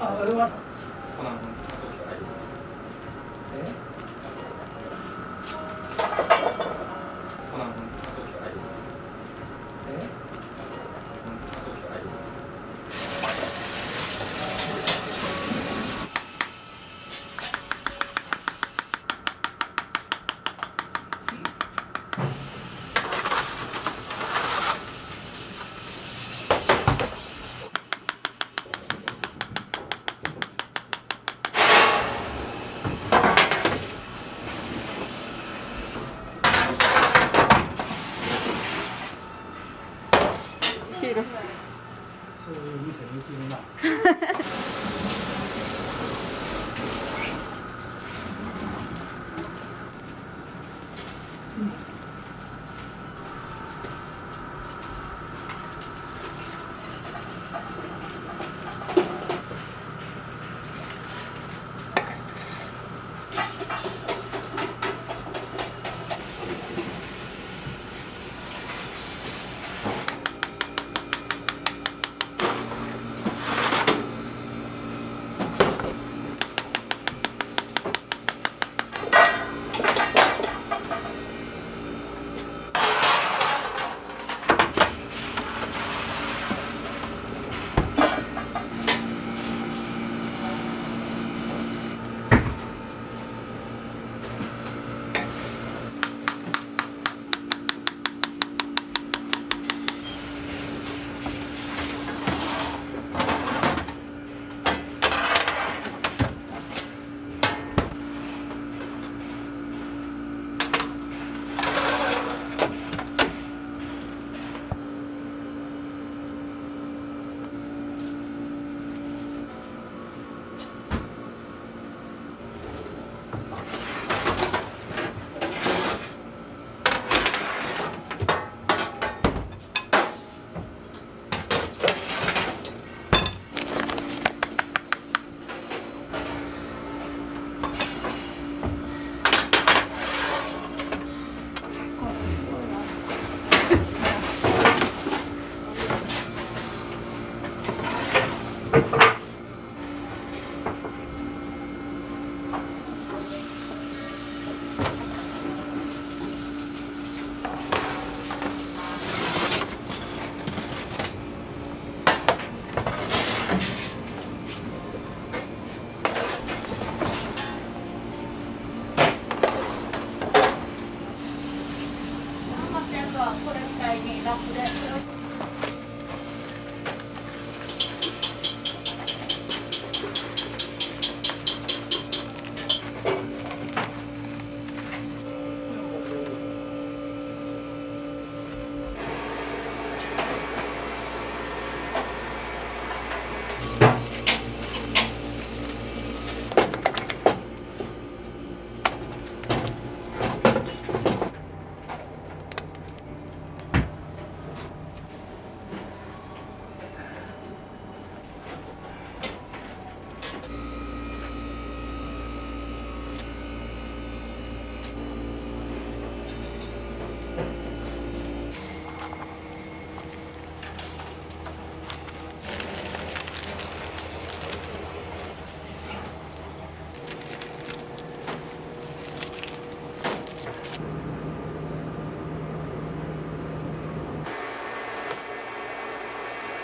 あれはる。そういう店に移るな。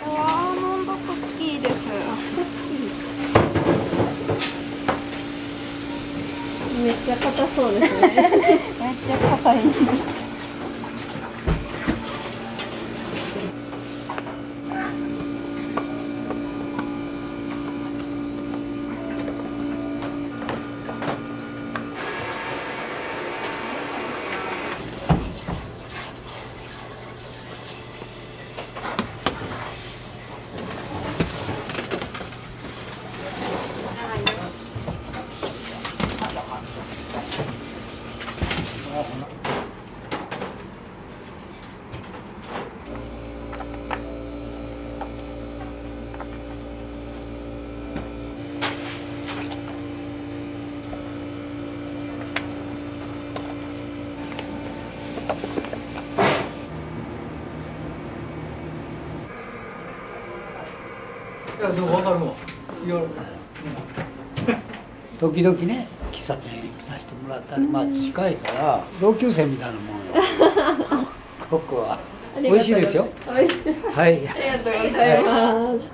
アーモンドクッキーです。めっちゃ硬そうですね。めっちゃ硬い。いやでも分かるわ。言われた。時々ね喫茶店させてもらったり、まあ近いから同級生みたいなもんよここは美味しいですよ。はい、ありがとうございます。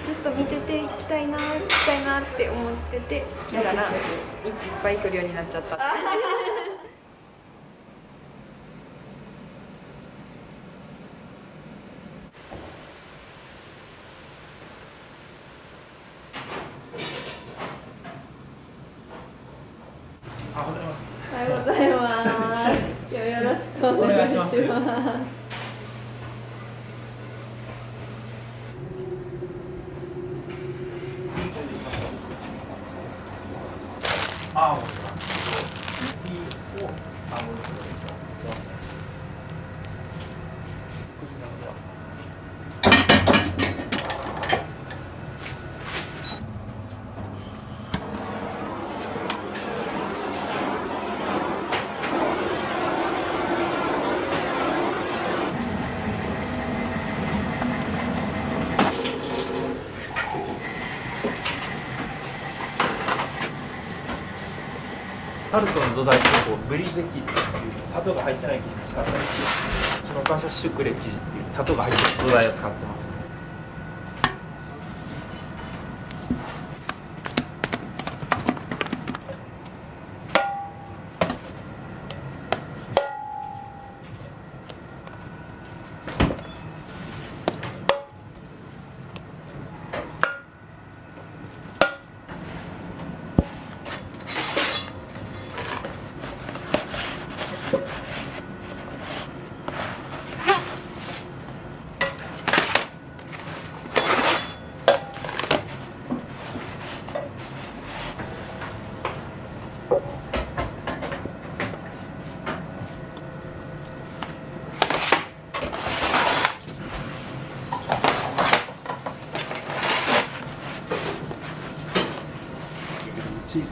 ずっと見てて行きたいなって思ってて来たらいっぱい来るようになっちゃった。ますよ。タルトの土台ってブリゼ生地っていう砂糖が入ってない生地使ってないし、その感謝シュクレ生地っていう砂糖が入ってる土台を使ってます。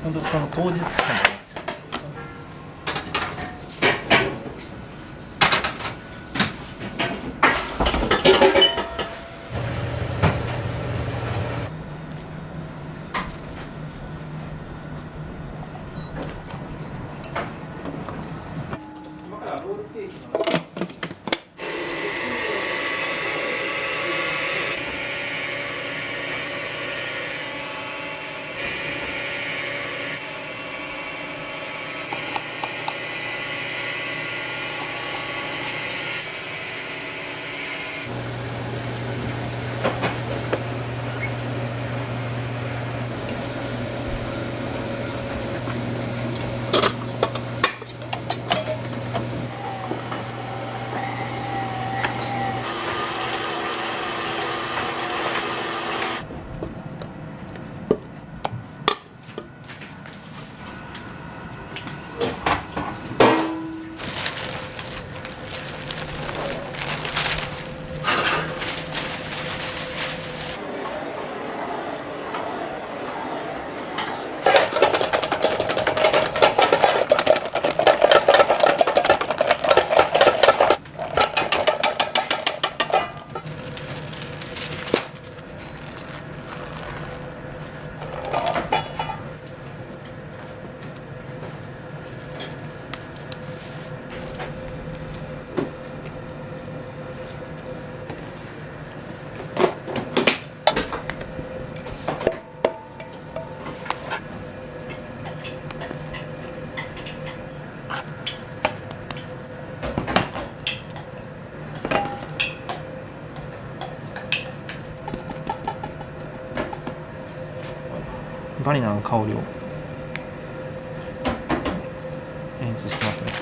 本当その当日今からロールケーキのバニラの香りを演出してますね。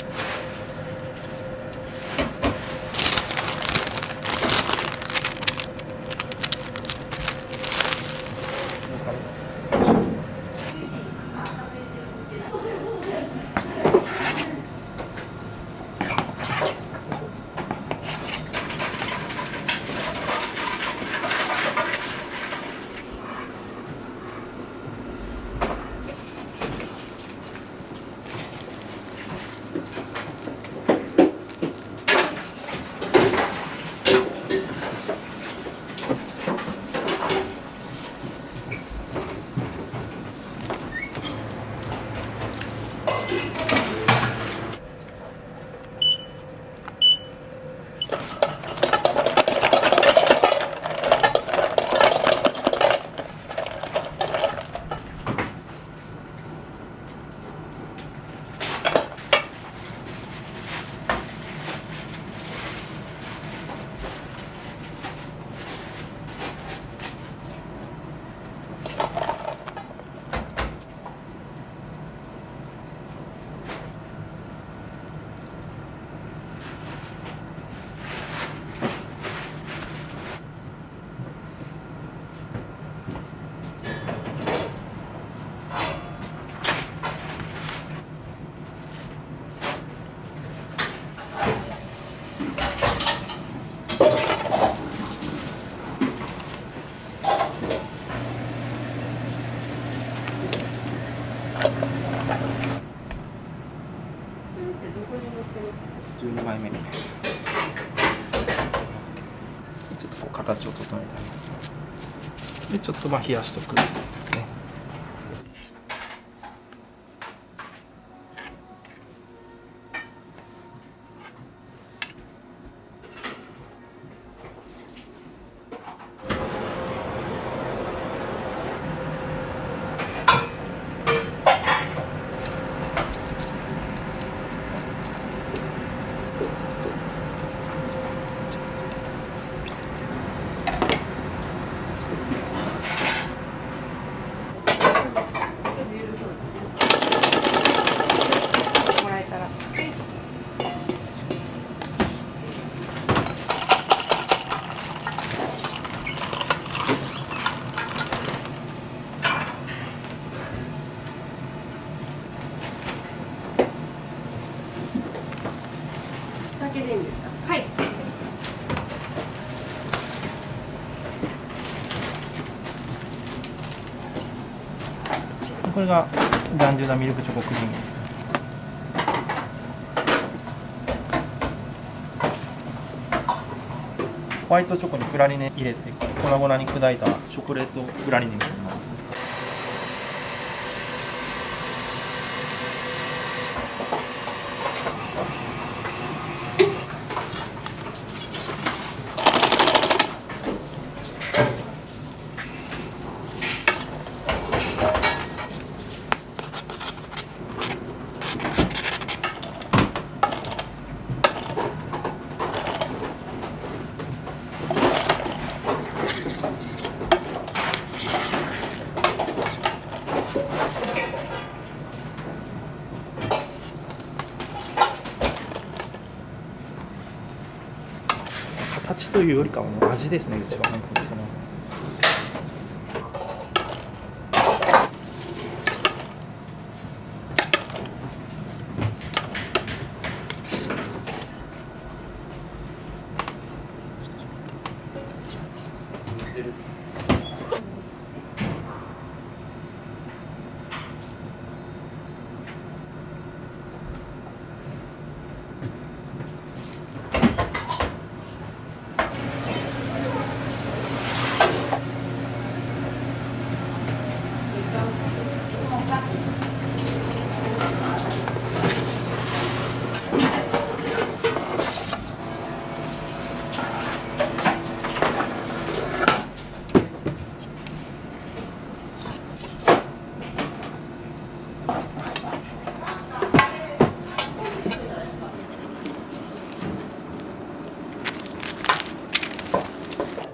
2枚目ちょっとこう形を整えてあげるでちょっと冷やしとく、ね、もらえたら。だけでいいんですか。はい。これがダンジュラミルクチョコクリームです。ホワイトチョコにプラリネ入れて粉々に砕いたチョコレートプラリネになります。形というよりかはもう味ですね、うちは本当にその。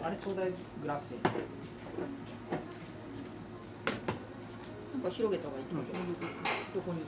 あれちょうだいグラス。なんか広げた方がいいと思うけど、どこに。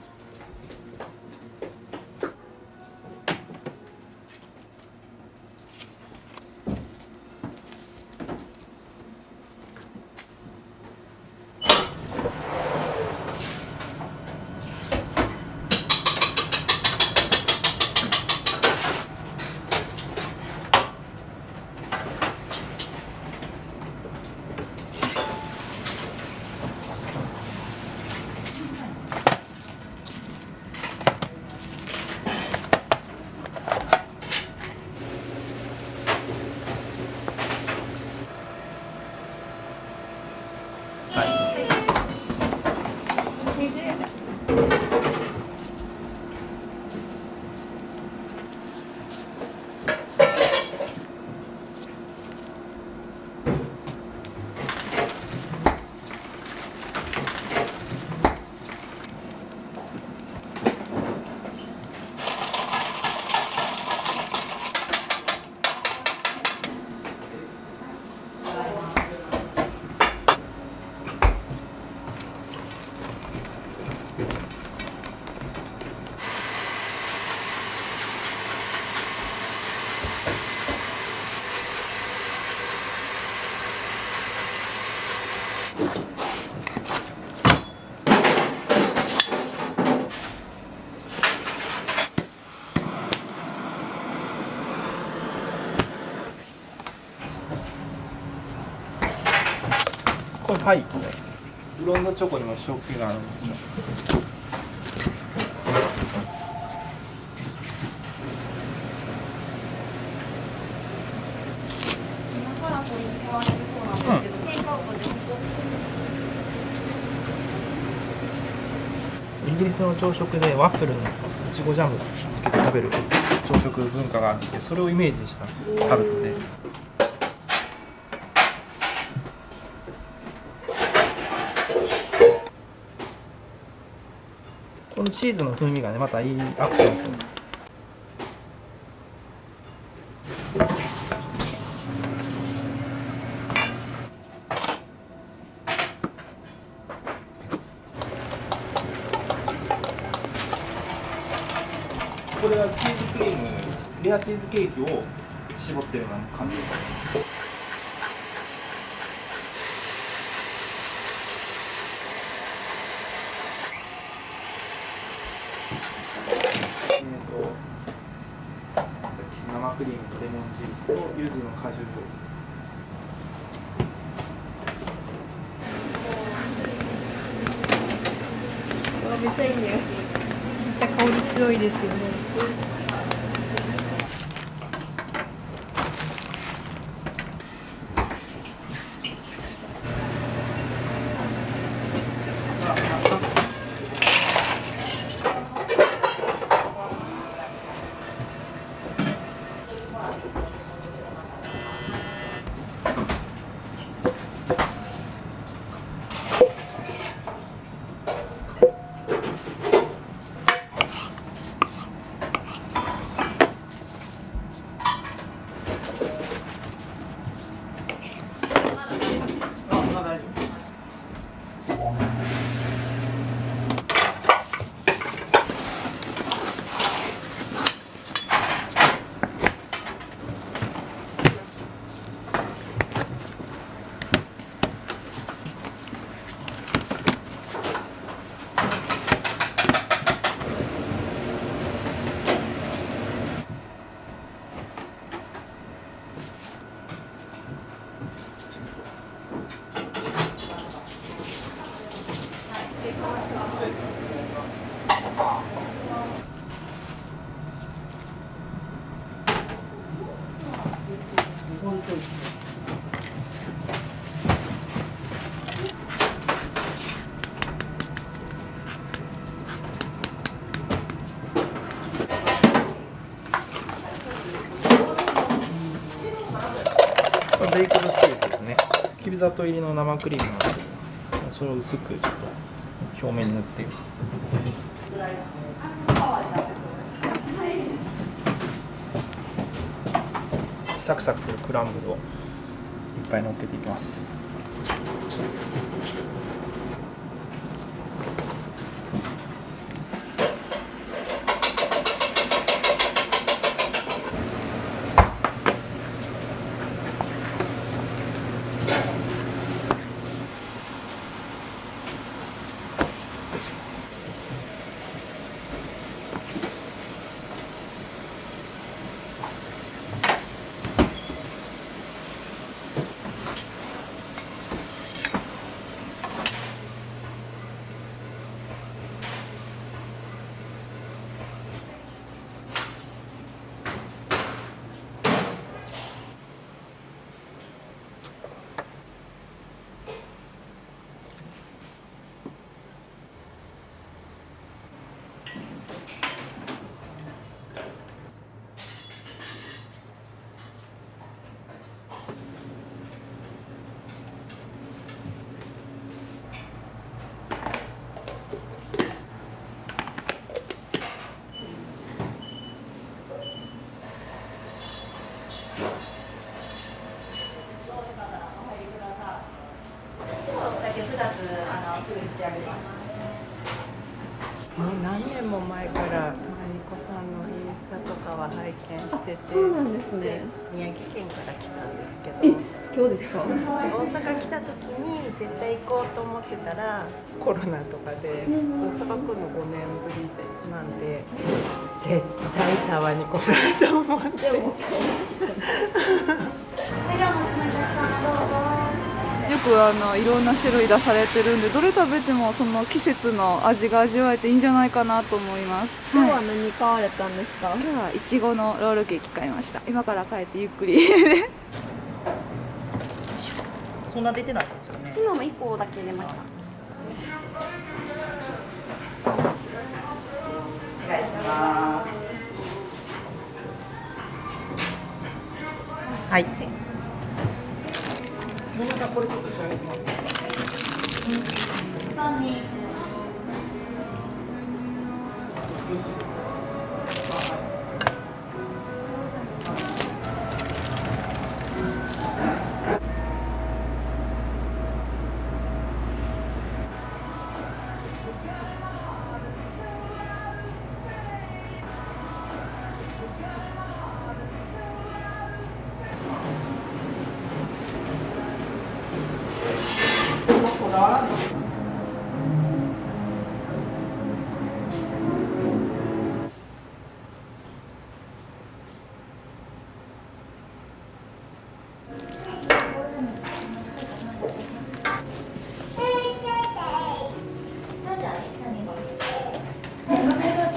これパイ、ブロンドチョコにも塩気があるんですよ。思われるそうなんですけど、テイクアウトでイギリスの朝食でワッフルにいちごジャムつけて食べる朝食文化があって、それをイメージしたタルトで。このチーズの風味がね、またいいアクセントに。これはチーズクリーム、レアチーズケーキを絞ってるような感じです。生クリームとレモンジュースと柚子の果汁。めっちゃいいね。めっちゃ香り強いですよね。ベイクドチーズですね。きび砂糖入りの生クリームなので、それを薄くちょっと表面に塗って。サクサクするクランブルをいっぱい乗っけていきます。もう何年も前からマリコさんのインスタとかは拝見してて、そうなんですね。宮城県から来たんですけど、今日ですか？大阪来た時に絶対行こうと思ってたらコロナとかで大阪来るの5年ぶりなんで、絶対タワに来されと思って。よくいろんな種類出されてるんで、どれ食べてもその季節の味が味わえていいんじゃないかなと思います。今日は何買われたんですか？今日はいちごのロールケーキ買いました。今から帰ってゆっくりそんな出てないですよね。昨日も1個だけ出ました。お願いします。はい。これちょっと調べてもらっていいですか。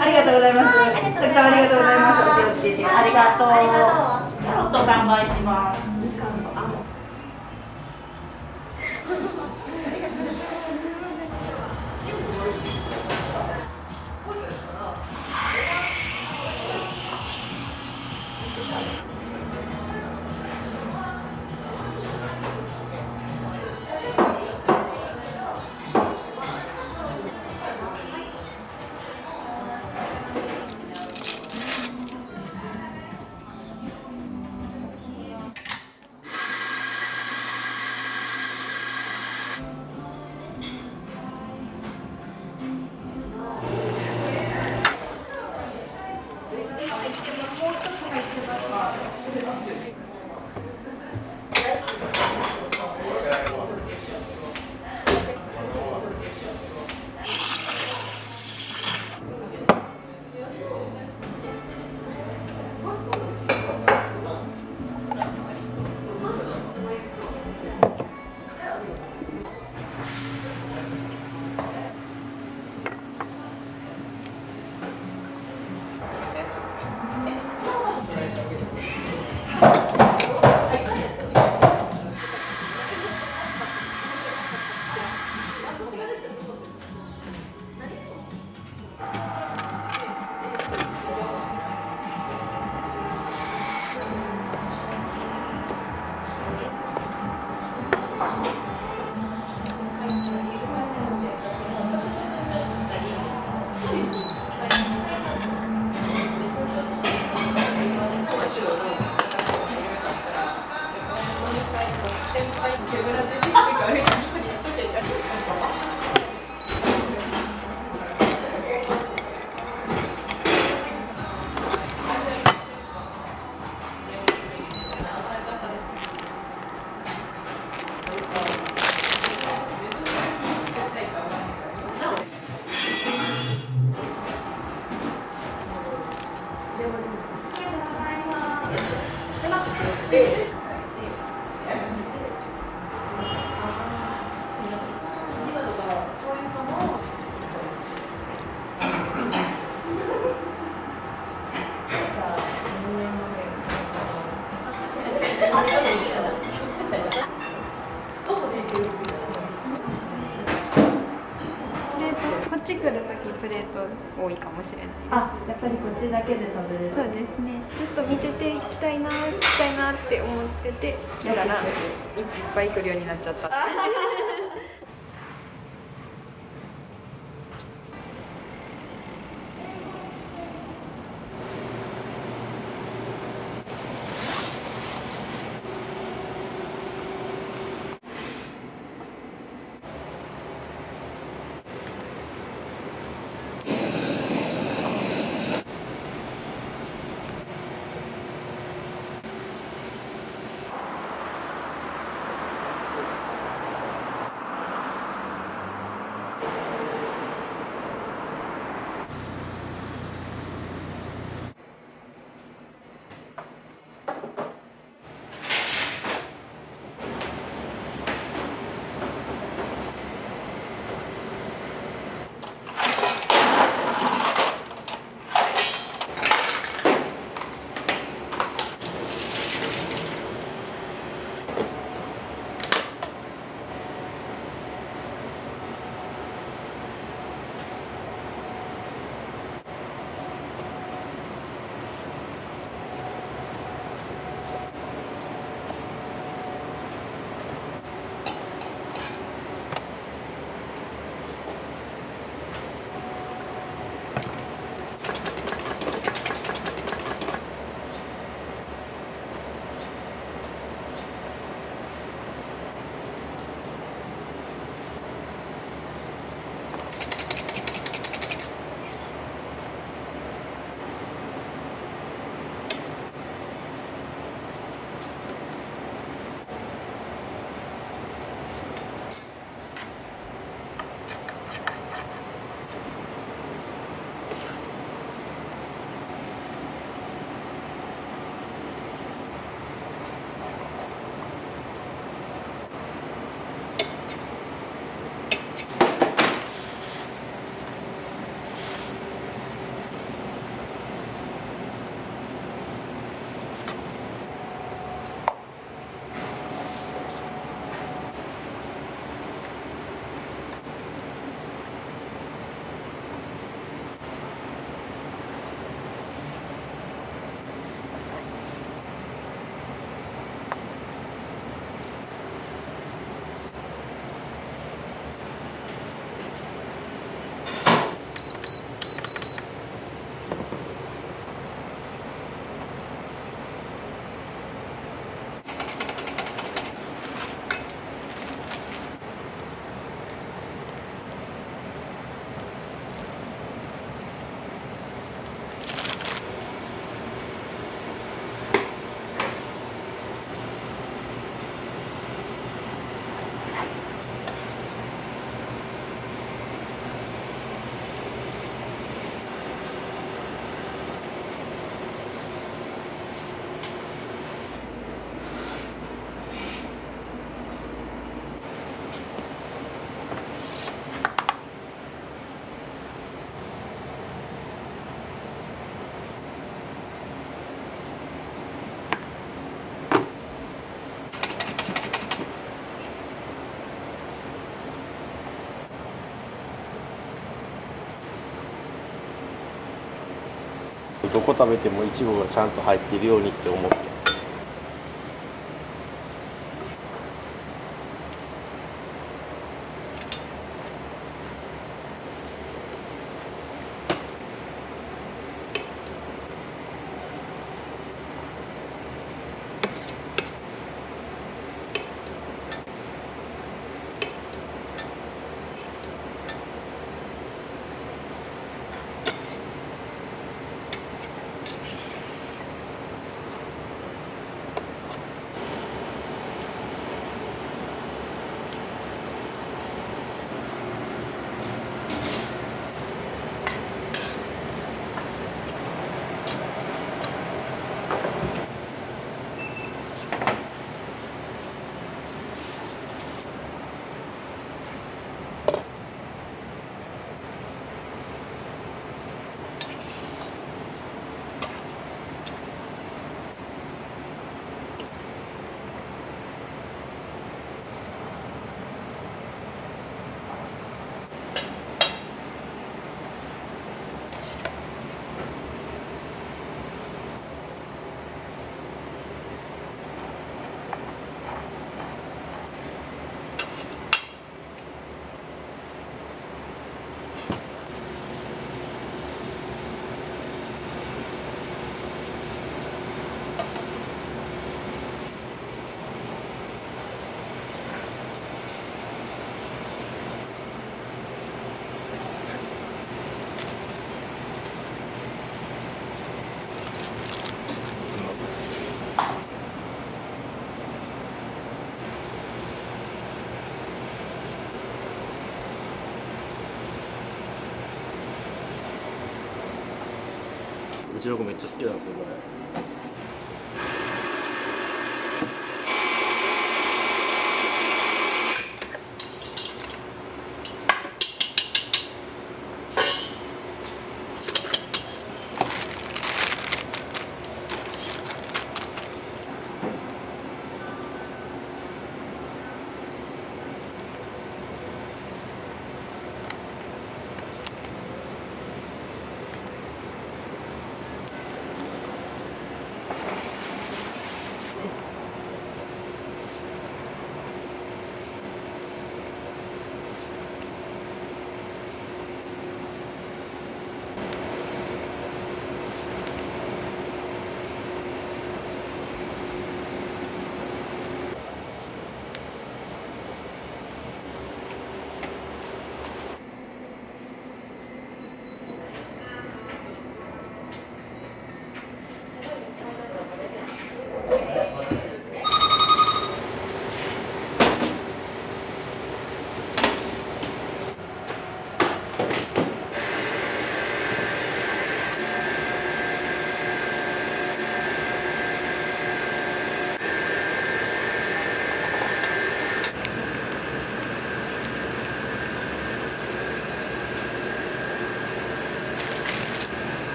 ありがとうございます。たくさんありがとうございます。お気をつけて。ありがとう。キャロット完売します。こっち来るときプレート多いかもしれないです。あ、やっぱりこっちだけで食べれる。そうですね。ずっと見てて行きたいなって思ってて来たらいっぱい来るようになっちゃった。どこ食べてもいちごがちゃんと入っているようにって思って。うちの子めっちゃ好きなんですよこれ。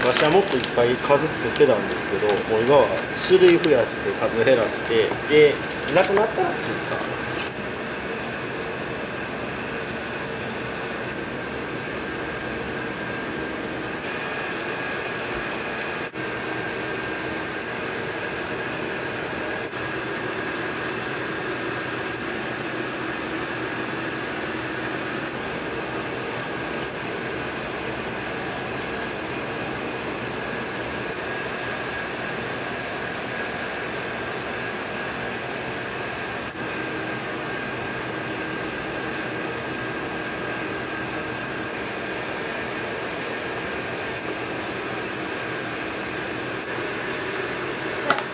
昔はもっといっぱい数作ってたんですけど、もう今は種類増やして数減らしてでなくなったら追加。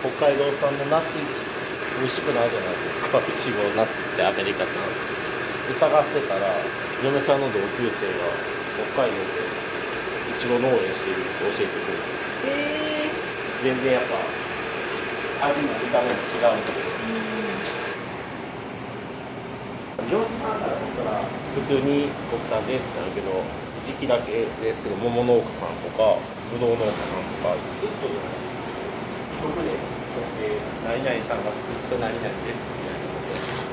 北海道産の夏美味しくないじゃないですか、いちご夏ってアメリカ産で探してたら、嫁さんの同級生が北海道でいちご農園しているって教えてくれて、全然やっぱ味も見た目も違うんで、上手さんから取ったら普通に国産ですってなるけど、時期だけですけど桃農家さんとかぶどう農家さんとかずっとじゃないですけど、特で何々さんが作った何々ですみたいなことです。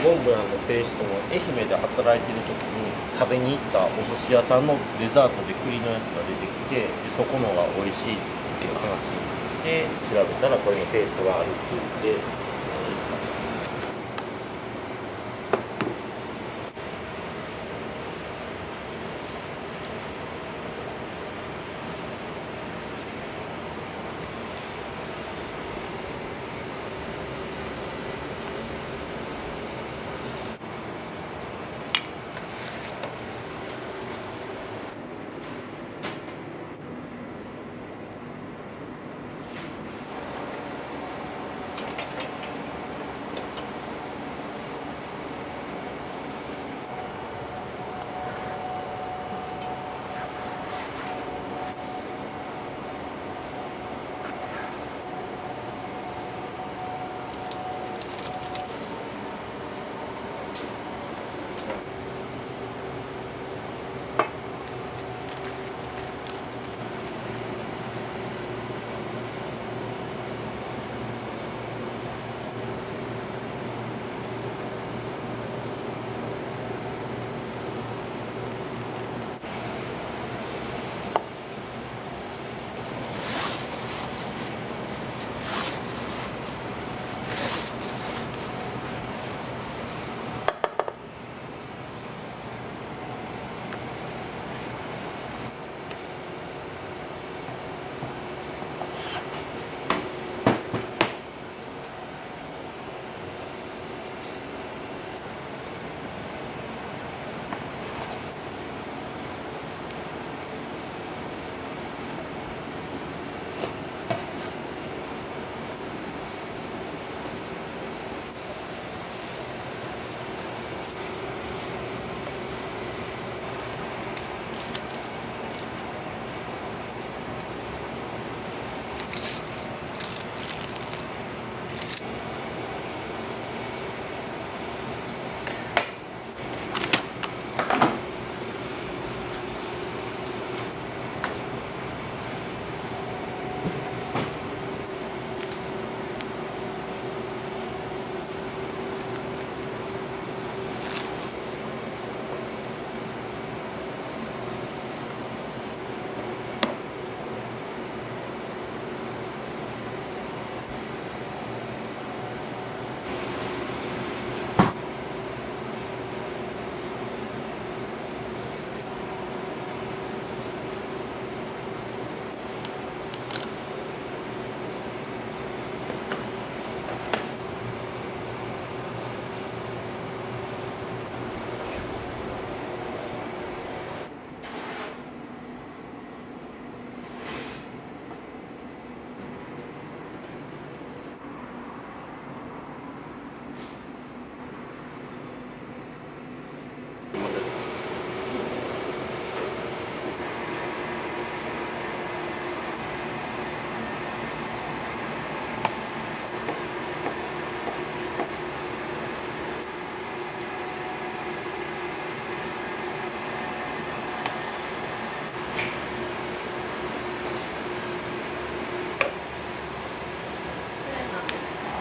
モンブランのペーストも愛媛で働いてる時に食べに行ったお寿司屋さんのデザートで栗のやつが出てきて、でそこのが美味しいっていう話で調べたらこれのペーストがあるって言って。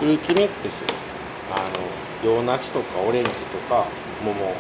フルーツミックス、洋梨とかオレンジとか桃。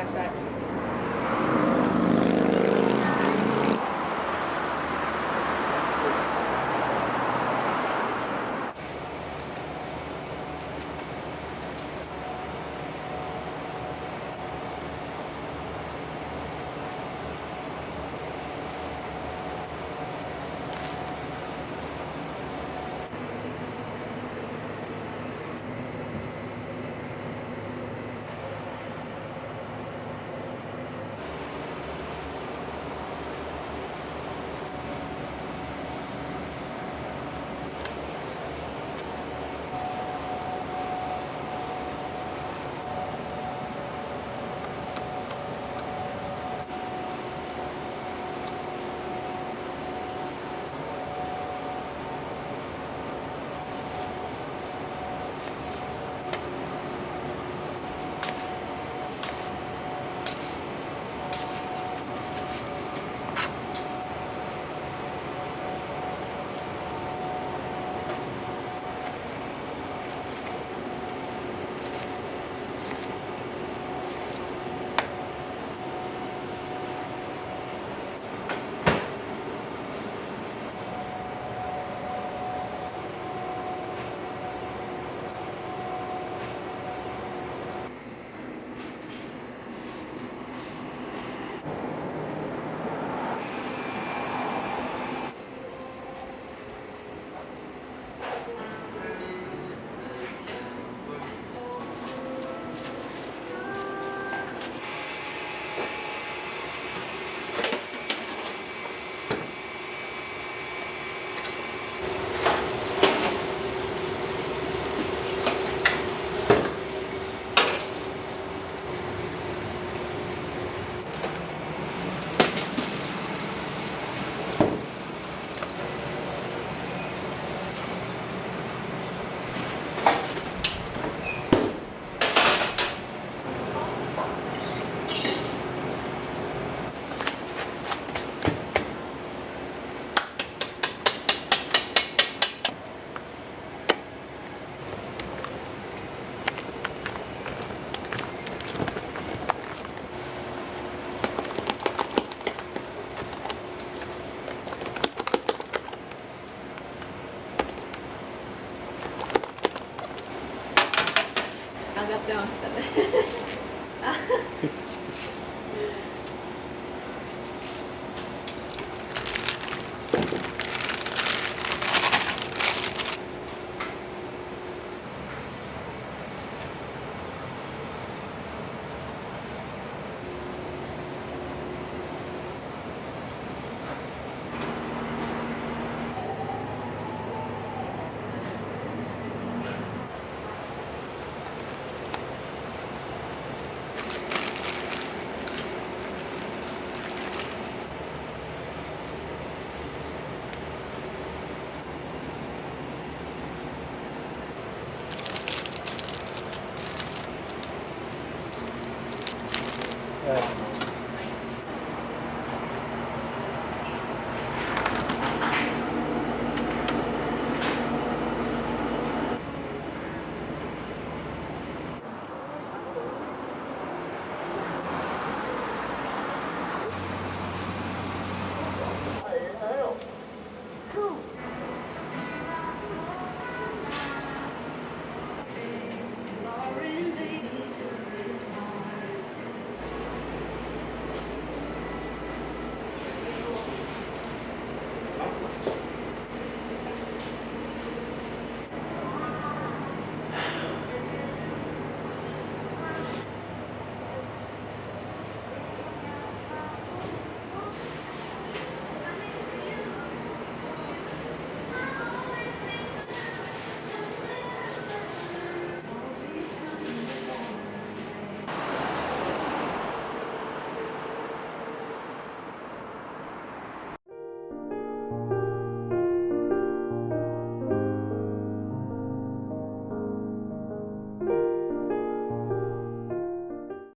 らっしゃい。上がってましたね。はい